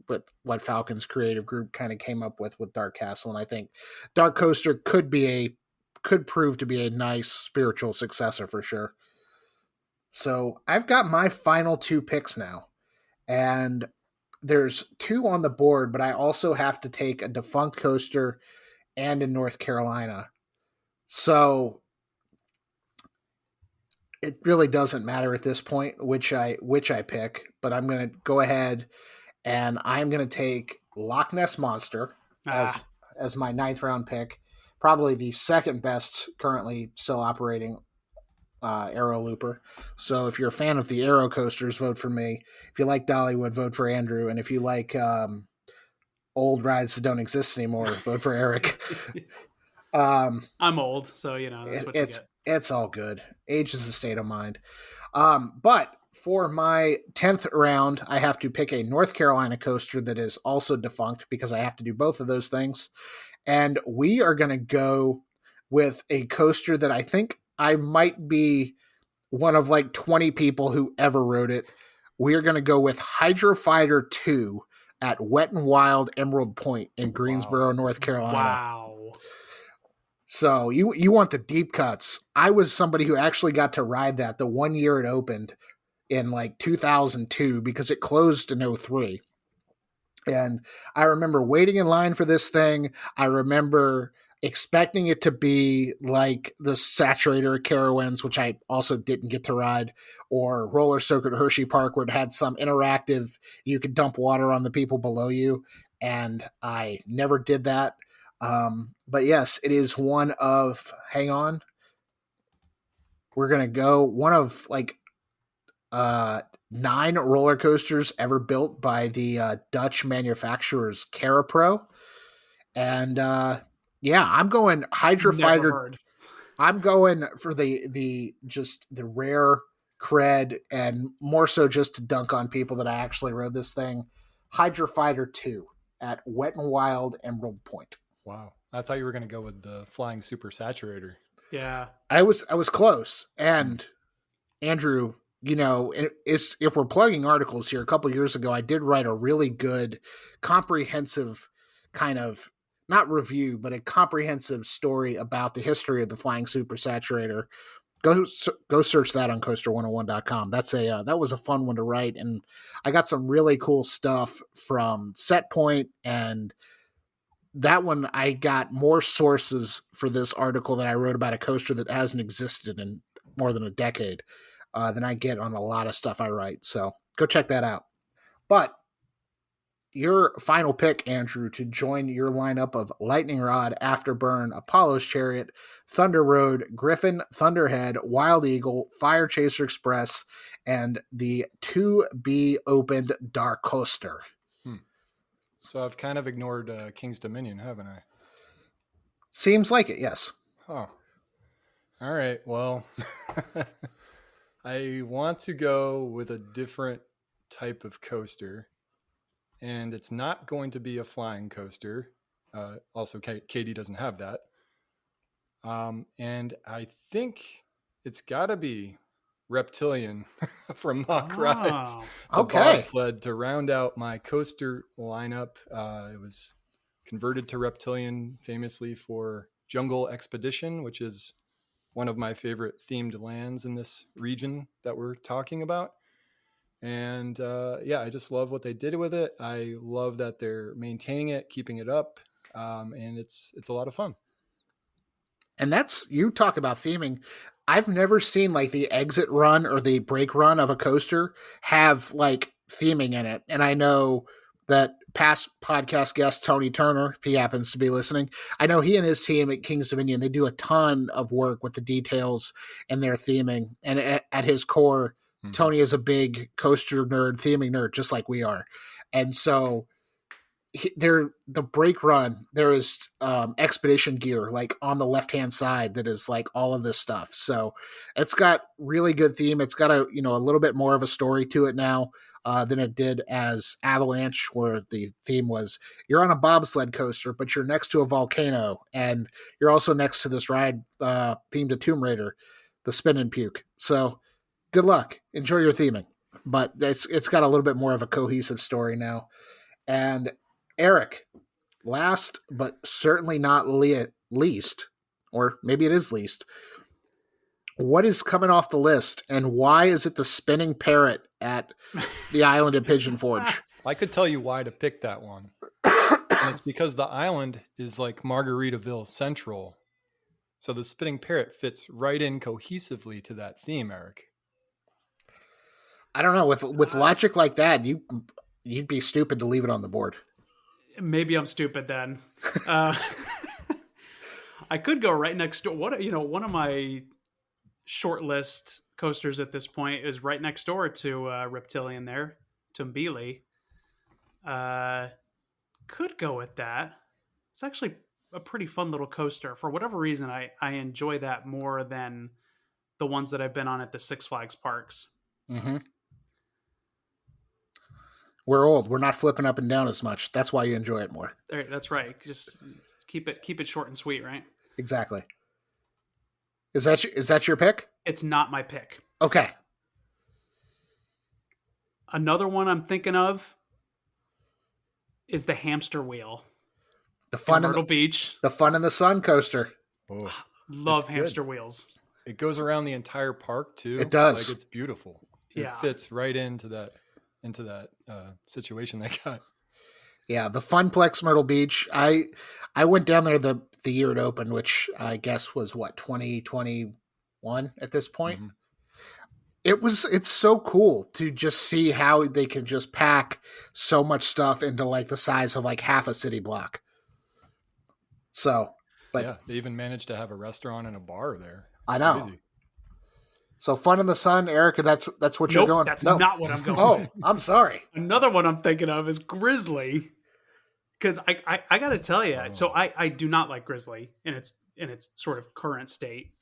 with what Falcon's creative group kind of came up with Dark Castle, and I think Dark Coaster could prove to be a nice spiritual successor for sure. So I've got my final 2 picks now, And there's 2 on the board, but I also have to take a defunct coaster and in North Carolina. So it really doesn't matter at this point which I pick, but I'm going to go ahead and I'm going to take Loch Ness Monster as my 9th round pick. Probably the second best currently still operating Aero Looper. So if you're a fan of the Aero coasters, vote for me. If you like Dollywood, vote for Andrew. And if you like old rides that don't exist anymore, vote for Erik. I'm old, so that's what you get. It's all good. Age is a state of mind. But for my 10th round, I have to pick a North Carolina coaster that is also defunct because I have to do both of those things. And we are going to go with a coaster that I think I might be one of like 20 people who ever rode it. We are going to go with Hydro Fighter 2 at Wet n Wild Emerald Point in Greensboro, North Carolina. Wow. So you want the deep cuts. I was somebody who actually got to ride that the one year it opened in like 2002 because it closed in 2003. And I remember waiting in line for this thing. I remember expecting it to be like the Saturator Carowinds, which I also didn't get to ride, or Roller Circuit Hershey Park, where it had some interactive, you could dump water on the people below you. And I never did that. But yes, it is one of, hang on. We're going to go one of like 9 roller coasters ever built by the Dutch manufacturers Carapro. And I'm going Hydro Fighter. I'm going for the rare cred and more so just to dunk on people that I actually rode this thing. Hydro Fighter 2 at Wet n Wild Emerald Point. Wow. I thought you were going to go with the Flying Super Saturator. Yeah. I was close. And Andrew, if we're plugging articles here, a couple years ago, I did write a really good, comprehensive kind of, not review, but a comprehensive story about the history of the Flying Super Saturator. Go search that on Coaster101.com. That was a fun one to write, and I got some really cool stuff from Setpoint, and that one I got more sources for this article that I wrote about a coaster that hasn't existed in more than a decade than I get on a lot of stuff I write. So go check that out. But your final pick, Andrew, to join your lineup of Lightning Rod, Afterburn, Apollo's Chariot, Thunder Road, Griffin, Thunderhead, Wild Eagle, Fire Chaser Express, and the to-be-opened Dark Coaster. So I've kind of ignored King's Dominion, haven't I? Seems like it, yes. Oh. All right, well, I want to go with a different type of coaster. And it's not going to be a flying coaster. Also, Katie doesn't have that. And I think it's got to be Reptilian from Mock Rides. Okay. Bobsled to round out my coaster lineup. It was converted to Reptilian famously for Jungle Expedition, which is one of my favorite themed lands in this region that we're talking about. And I just love what they did with it. I love that they're maintaining it, keeping it up, and it's a lot of fun. And that's, you talk about theming. I've never seen like the exit run or the break run of a coaster have like theming in it. And I know that past podcast guest Tony Turner, if he happens to be listening, I know he and his team at King's Dominion, they do a ton of work with the details and their theming. And at his core, Tony is a big coaster nerd, theming nerd, just like we are. And so the brake run, there is expedition gear like on the left-hand side that is like all of this stuff. So it's got really good theme. It's got a little bit more of a story to it now than it did as Avalanche, where the theme was you're on a bobsled coaster, but you're next to a volcano, and you're also next to this ride themed to Tomb Raider, the Spin and Puke. So good luck. Enjoy your theming. But it's got a little bit more of a cohesive story now. And Erik, last but certainly not least, or maybe it is least, What is coming off the list, and why is it the spinning parrot at the island at Pigeon Forge? I could tell you why to pick that one. And it's because the island is like Margaritaville Central. So the spinning parrot fits right in cohesively to that theme, Erik. I don't know. With logic like that, you'd be stupid to leave it on the board. Maybe I'm stupid then. I could go right next door. One of my short list coasters at this point is right next door to Reptilian there, Tumbili. Could go with that. It's actually a pretty fun little coaster. For whatever reason, I enjoy that more than the ones that I've been on at the Six Flags parks. Mm-hmm. We're old. We're not flipping up and down as much. That's why you enjoy it more. That's right. Just keep it short and sweet, right? Exactly. Is that your pick? It's not my pick. Okay. Another one I'm thinking of is the hamster wheel. The fun in Myrtle Beach. The fun in the sun coaster. Oh, love hamster wheels. It goes around the entire park too. It does. Like, it's beautiful. It fits right into that situation they got. Yeah, the Funplex Myrtle Beach. I went down there the year it opened, which I guess was 2021 at this point. Mm-hmm. It's so cool to just see how they can just pack so much stuff into like the size of like half a city block. So, but yeah, they even managed to have a restaurant and a bar there. I know. Crazy. So Fun in the Sun, Erica, that's what you're going. That's not what I'm going. Oh, with. I'm sorry. Another one I'm thinking of is Grizzly. Because I got to tell you, so I do not like Grizzly in its sort of current state,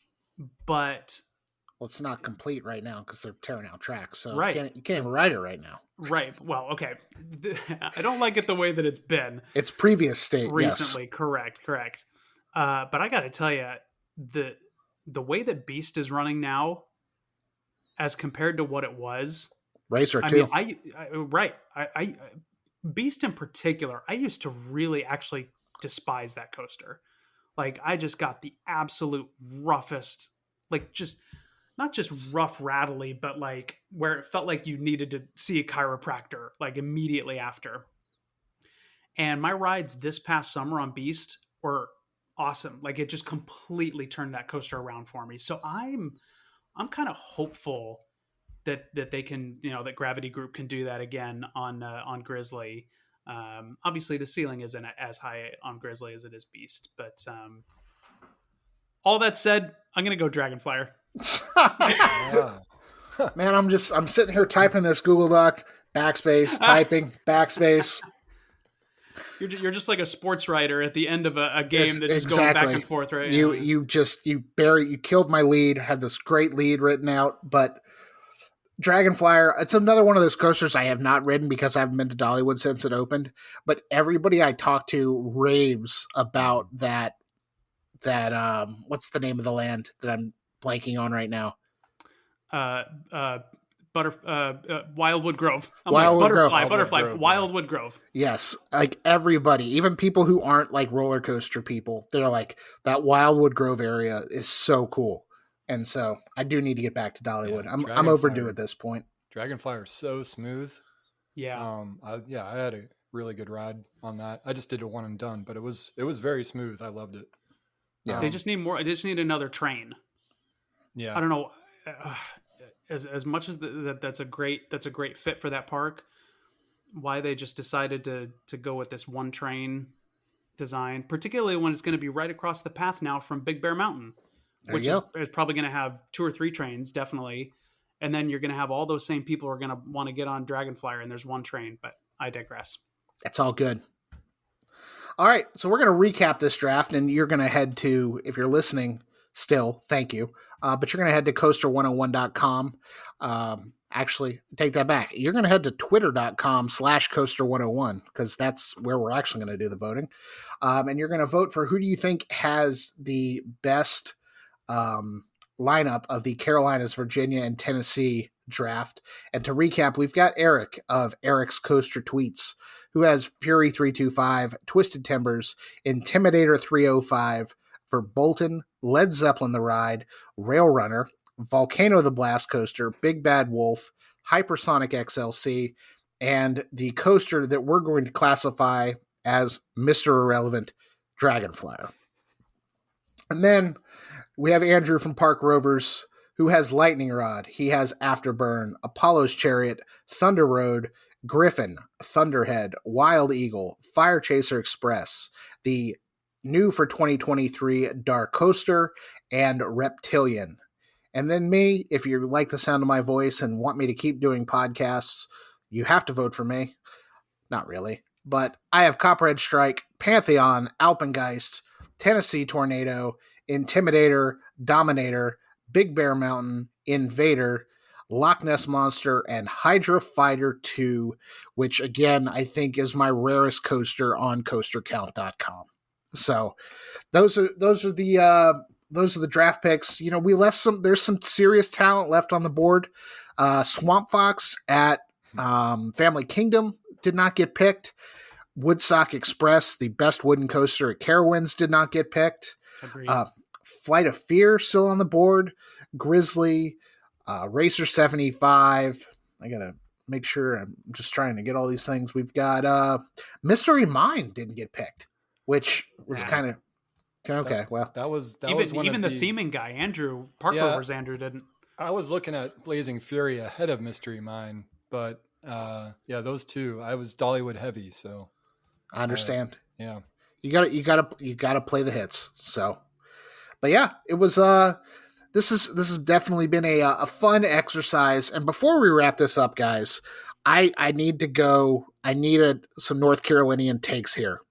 but well, it's not complete right now because they're tearing out tracks, so right. you can't even ride it right now. Right. Well, okay. I don't like it the way that it's been. Its previous state, recently. Yes. Correct. But I got to tell you, the way that Beast is running now, as compared to what it was, Racer too. I Beast in particular, I used to really actually despise that coaster. Like, I just got the absolute roughest, like, just not just rough rattly, but like where it felt like you needed to see a chiropractor like immediately after. And my rides this past summer on Beast were awesome. Like, it just completely turned that coaster around for me. So I'm kind of hopeful that they can, that Gravity Group can do that again on Grizzly. Obviously the ceiling isn't as high on Grizzly as it is Beast, but all that said, I'm going to go Dragonflyer. Man, I'm sitting here typing this Google Doc, backspace, typing, backspace. You're just like a sports writer at the end of a game that's just going back and forth, right? You killed my lead. Had this great lead written out, but Dragonflyer, it's another one of those coasters I have not ridden because I haven't been to Dollywood since it opened. But everybody I talk to raves about that. What's the name of the land that I'm blanking on right now? Wildwood Grove. Wildwood Grove. Yes, like everybody, even people who aren't like roller coaster people, they're like, that Wildwood Grove area is so cool. And so I do need to get back to Dollywood. Yeah, I'm overdue at this point. Dragonflyer is so smooth. Yeah. I had a really good ride on that. I just did a one and done, but it was very smooth. I loved it. Yeah. They just need more. I just need another train. Yeah. I don't know. As much as that's a great fit for that park, why they just decided to go with this one train design, particularly when it's going to be right across the path now from Big Bear Mountain, which is probably going to have 2 or 3 trains, definitely. And then you're going to have all those same people who are going to want to get on Dragonflyer, and there's one train, but I digress. That's all good. All right. So we're going to recap this draft, and you're going to head to, if you're listening still, thank you. But you're going to head to coaster101.com. Actually, take that back. You're going to head to twitter.com/coaster101 because that's where we're actually going to do the voting. And you're going to vote for who do you think has the best lineup of the Carolinas, Virginia, and Tennessee draft. And to recap, we've got Erik of Erik's Coaster Tweets, who has Fury 325, Twisted Timbers, Intimidator 305, for Bolton, Led Zeppelin The Ride, Rail Runner, Volcano the Blast Coaster, Big Bad Wolf, Hypersonic XLC, and the coaster that we're going to classify as Mr. Irrelevant, Dragonflyer. And then we have Andrew from Park Rovers, who has Lightning Rod. He has Afterburn, Apollo's Chariot, Thunder Road, Griffin, Thunderhead, Wild Eagle, Fire Chaser Express, the new for 2023 Dark Coaster, and Reptilian. And then me, if you like the sound of my voice and want me to keep doing podcasts, you have to vote for me. Not really. But I have Copperhead Strike, Pantheon, Alpengeist, Tennessee Tornado, Intimidator, Dominator, Big Bear Mountain, Invader, Loch Ness Monster, and Hydra Fighter 2, which again I think is my rarest coaster on coastercount.com. So those are the draft picks. You know, we left there's some serious talent left on the board. Swamp Fox at Family Kingdom did not get picked. Woodstock Express, the best wooden coaster at Carowinds, did not get picked. Agreed. Flight of Fear still on the board. Grizzly, Racer 75. I gotta make sure. I'm just trying to get all these things. We've got Mystery Mine didn't get picked, which was kind of okay. Well, that was even the theming guy, Andrew, Park Rovers Andrew didn't. I was looking at Blazing Fury ahead of Mystery Mine, but those two, I was Dollywood heavy, so I understand. Yeah, you gotta play the hits. So, but yeah, it was this has definitely been a fun exercise. And before we wrap this up, guys, I needed some North Carolinian takes here.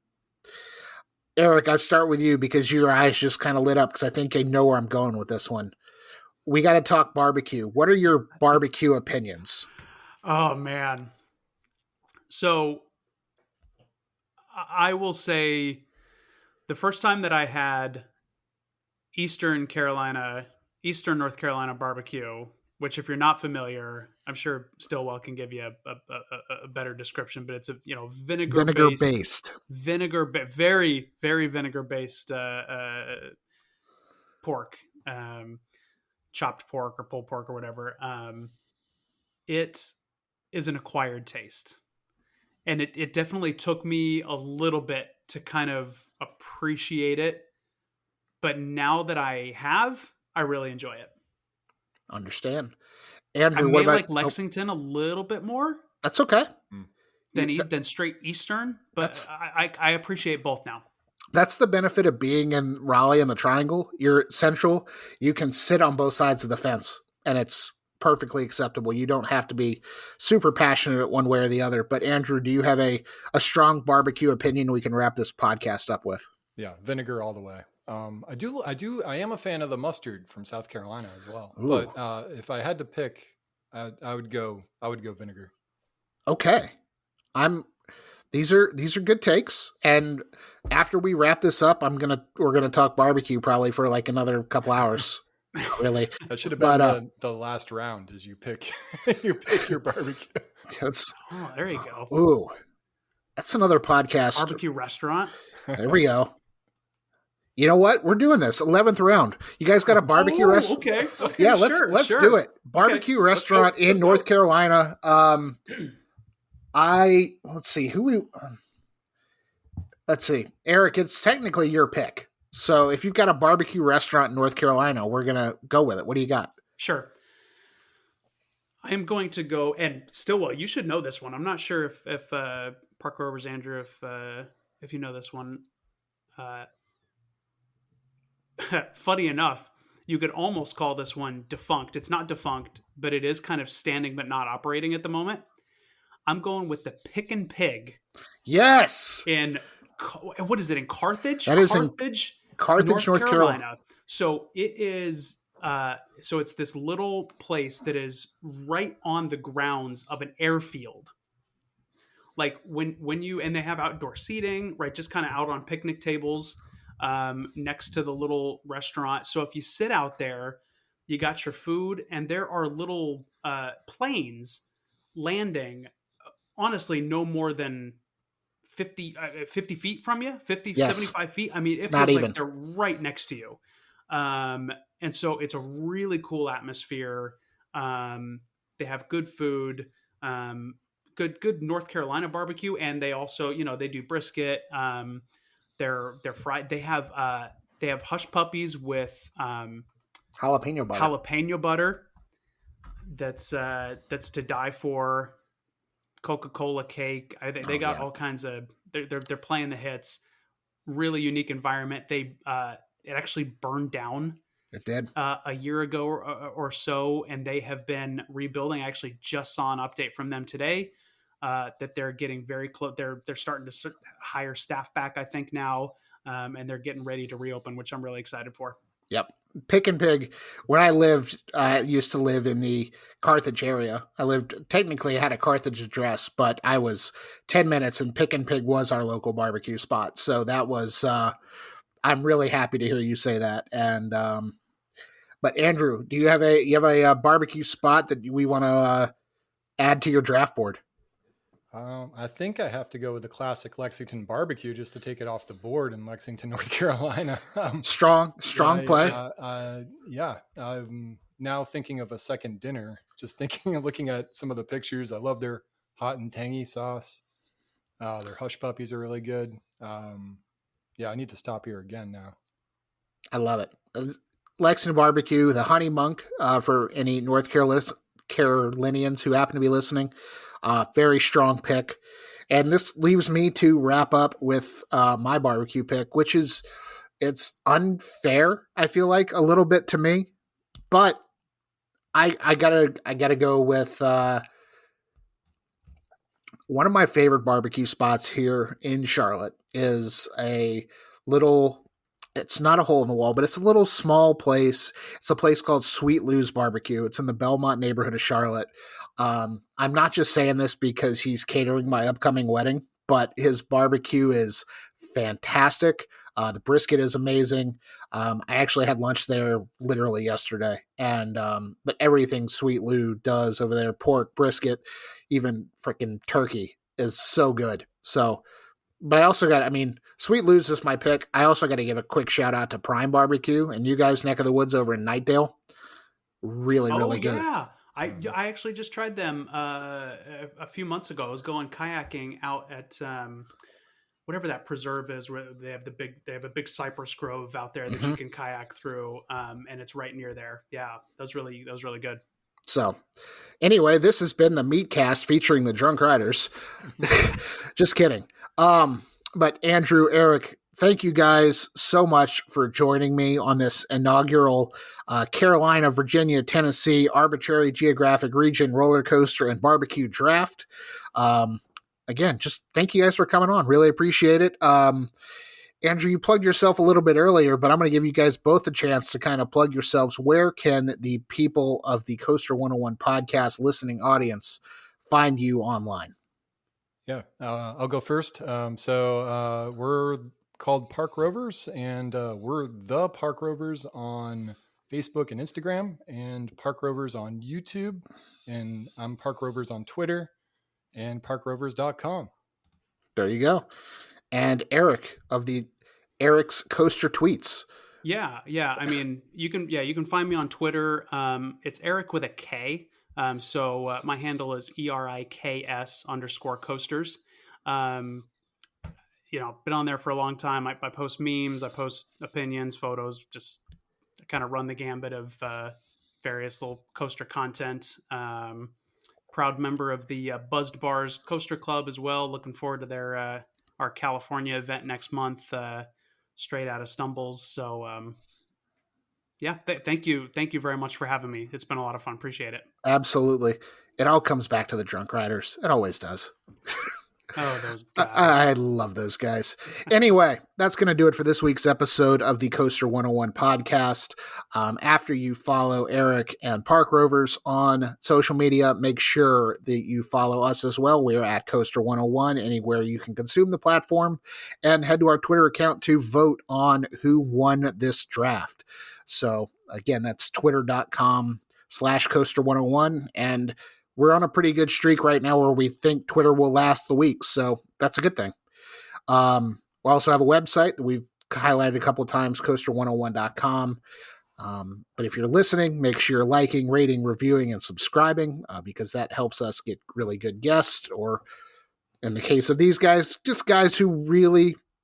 Erik, I'll start with you because your eyes just kind of lit up because I think I know where I'm going with this one. We got to talk barbecue. What are your barbecue opinions? Oh, man. So I will say the first time that I had Eastern North Carolina barbecue, which if you're not familiar, I'm sure Stillwell can give you a better description, but it's a vinegar based, very, very vinegar based pork, chopped pork or pulled pork or whatever. It is an acquired taste, and it definitely took me a little bit to kind of appreciate it, but now that I really enjoy it. Understand. Andrew, I what about like Lexington a little bit more. That's okay. Than straight Eastern, but I appreciate both now. That's the benefit of being in Raleigh and the Triangle. You're central. You can sit on both sides of the fence, and it's perfectly acceptable. You don't have to be super passionate one way or the other. But Andrew, do you have a strong barbecue opinion we can wrap this podcast up with? Yeah, vinegar all the way. I am a fan of the mustard from South Carolina as well. Ooh. But if I had to pick, I would go vinegar. Okay. These are good takes. And after we wrap this up, we're gonna talk barbecue probably for like another couple hours. Really. That should have been the last round as you pick your barbecue. There you go. Ooh. That's another podcast. Barbecue restaurant. There we go. You know what? We're doing this 11th round. You guys got a barbecue restaurant? Okay. Yeah, let's do it. Barbecue restaurant in North Carolina. Let's see. Erik, it's technically your pick. So if you've got a barbecue restaurant in North Carolina, we're gonna go with it. What do you got? Sure. I am going to go, and Stillwell, you should know this one. I'm not sure if Park Rovers Andrew, if you know this one. Funny enough, you could almost call this one defunct. It's not defunct, but it is kind of standing but not operating at the moment. I'm going with the Pick and Pig. Yes. What is it in Carthage? That is Carthage, North Carolina. So it is. So it's this little place that is right on the grounds of an airfield. Like when you, and they have outdoor seating, right? Just kind of out on picnic tables. Next to the little restaurant. So if you sit out there, you got your food, and there are little planes landing, honestly, no more than 50 feet from you, 75 feet. I mean, it feels like they're right next to you. And so it's a really cool atmosphere. They have good food, good North Carolina barbecue, and they also, they do brisket. They're fried. They have hush puppies with jalapeno butter. That's to die for. Coca-Cola cake. They got all kinds of. They're playing the hits. Really unique environment. It actually burned down. It did a year ago or so, and they have been rebuilding. I actually just saw an update from them today that they're getting very close. They're starting to hire staff back, I think now, and they're getting ready to reopen, which I'm really excited for. Yep. Pick and Pig. When I used to live in the Carthage area. Technically had a Carthage address, but I was 10 minutes and Pick and Pig was our local barbecue spot. So that was, I'm really happy to hear you say that. And, but Andrew, do you have a barbecue spot that we want to add to your draft board? I think I have to go with the classic Lexington barbecue just to take it off the board in Lexington, North Carolina. Strong play. Yeah. I'm now thinking of a second dinner, just thinking and looking at some of the pictures. I love their hot and tangy sauce. Their hush puppies are really good. I need to stop here again now. I love it. Lexington barbecue, the Honey Monk, for any North Carolinians who happen to be listening. Very strong pick. And this leaves me to wrap up with my barbecue pick, which is, it's unfair, I feel like, a little bit to me. But I gotta go with one of my favorite barbecue spots here in Charlotte is a little, it's not a hole in the wall, but it's a little small place. It's a place called Sweet Lou's Barbecue. It's in the Belmont neighborhood of Charlotte. I'm not just saying this because he's catering my upcoming wedding, but his barbecue is fantastic. The brisket is amazing. I actually had lunch there literally yesterday, and but everything Sweet Lou does over there, pork, brisket, even freaking turkey, is so good. So, but I also Sweet Lou's is my pick. I also got to give a quick shout out to Prime Barbecue and you guys neck of the woods over in Nightdale. Really good. Yeah. I actually just tried them a few months ago. I was going kayaking out at whatever that preserve is, where they have a big cypress grove out there that you can kayak through, and it's right near there. Yeah, that was really good. So, anyway, this has been the Meatcast featuring the Drunk Riders. Just kidding. But Andrew, Erik, thank you guys so much for joining me on this inaugural Carolina, Virginia, Tennessee arbitrary geographic region roller coaster and barbecue draft. Again, just thank you guys for coming on. Really appreciate it. Andrew, you plugged yourself a little bit earlier, but I'm going to give you guys both a chance to kind of plug yourselves. Where can the people of the Coaster101 podcast listening audience find you online? Yeah, I'll go first. So we're called Park Rovers, and we're the Park Rovers on Facebook and Instagram, and Park Rovers on YouTube, and I'm Park Rovers on Twitter, and parkrovers.com. There you go. And Erik of the Erik's Coaster Tweets. Yeah. I mean, you can find me on Twitter. It's Erik with a K. So my handle is ERIKS_coasters. Been on there for a long time. I post memes, I post opinions, photos, just kind of run the gambit of various little coaster content. Proud member of the Buzzed Bars Coaster Club as well. Looking forward to their our California event next month, straight out of Stumbles. So thank you very much for having me. It's been a lot of fun. Appreciate it. Absolutely. It all comes back to the Drunk Riders. It always does. Oh, those guys. I love those guys. Anyway, that's going to do it for this week's episode of the Coaster101 podcast. After you follow Erik and Park Rovers on social media, make sure that you follow us as well. We're at Coaster101, anywhere you can consume the platform, and head to our Twitter account to vote on who won this draft. So again, that's twitter.com/Coaster101, and we're on a pretty good streak right now where we think Twitter will last the week. So that's a good thing. We also have a website that we've highlighted a couple of times, Coaster101.com. But if you're listening, make sure you're liking, rating, reviewing, and subscribing, because that helps us get really good guests, or in the case of these guys, just guys who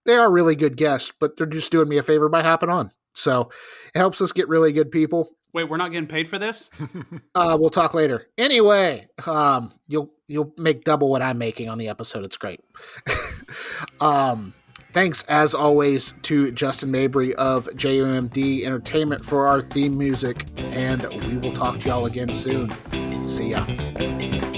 they are really good guests, but they're just doing me a favor by hopping on. So it helps us get really good people. Wait, we're not getting paid for this? We'll talk later. Anyway, you'll make double what I'm making on the episode. It's great. Thanks, as always, to Justin Mabry of JUMD Entertainment for our theme music, and we will talk to y'all again soon. See ya.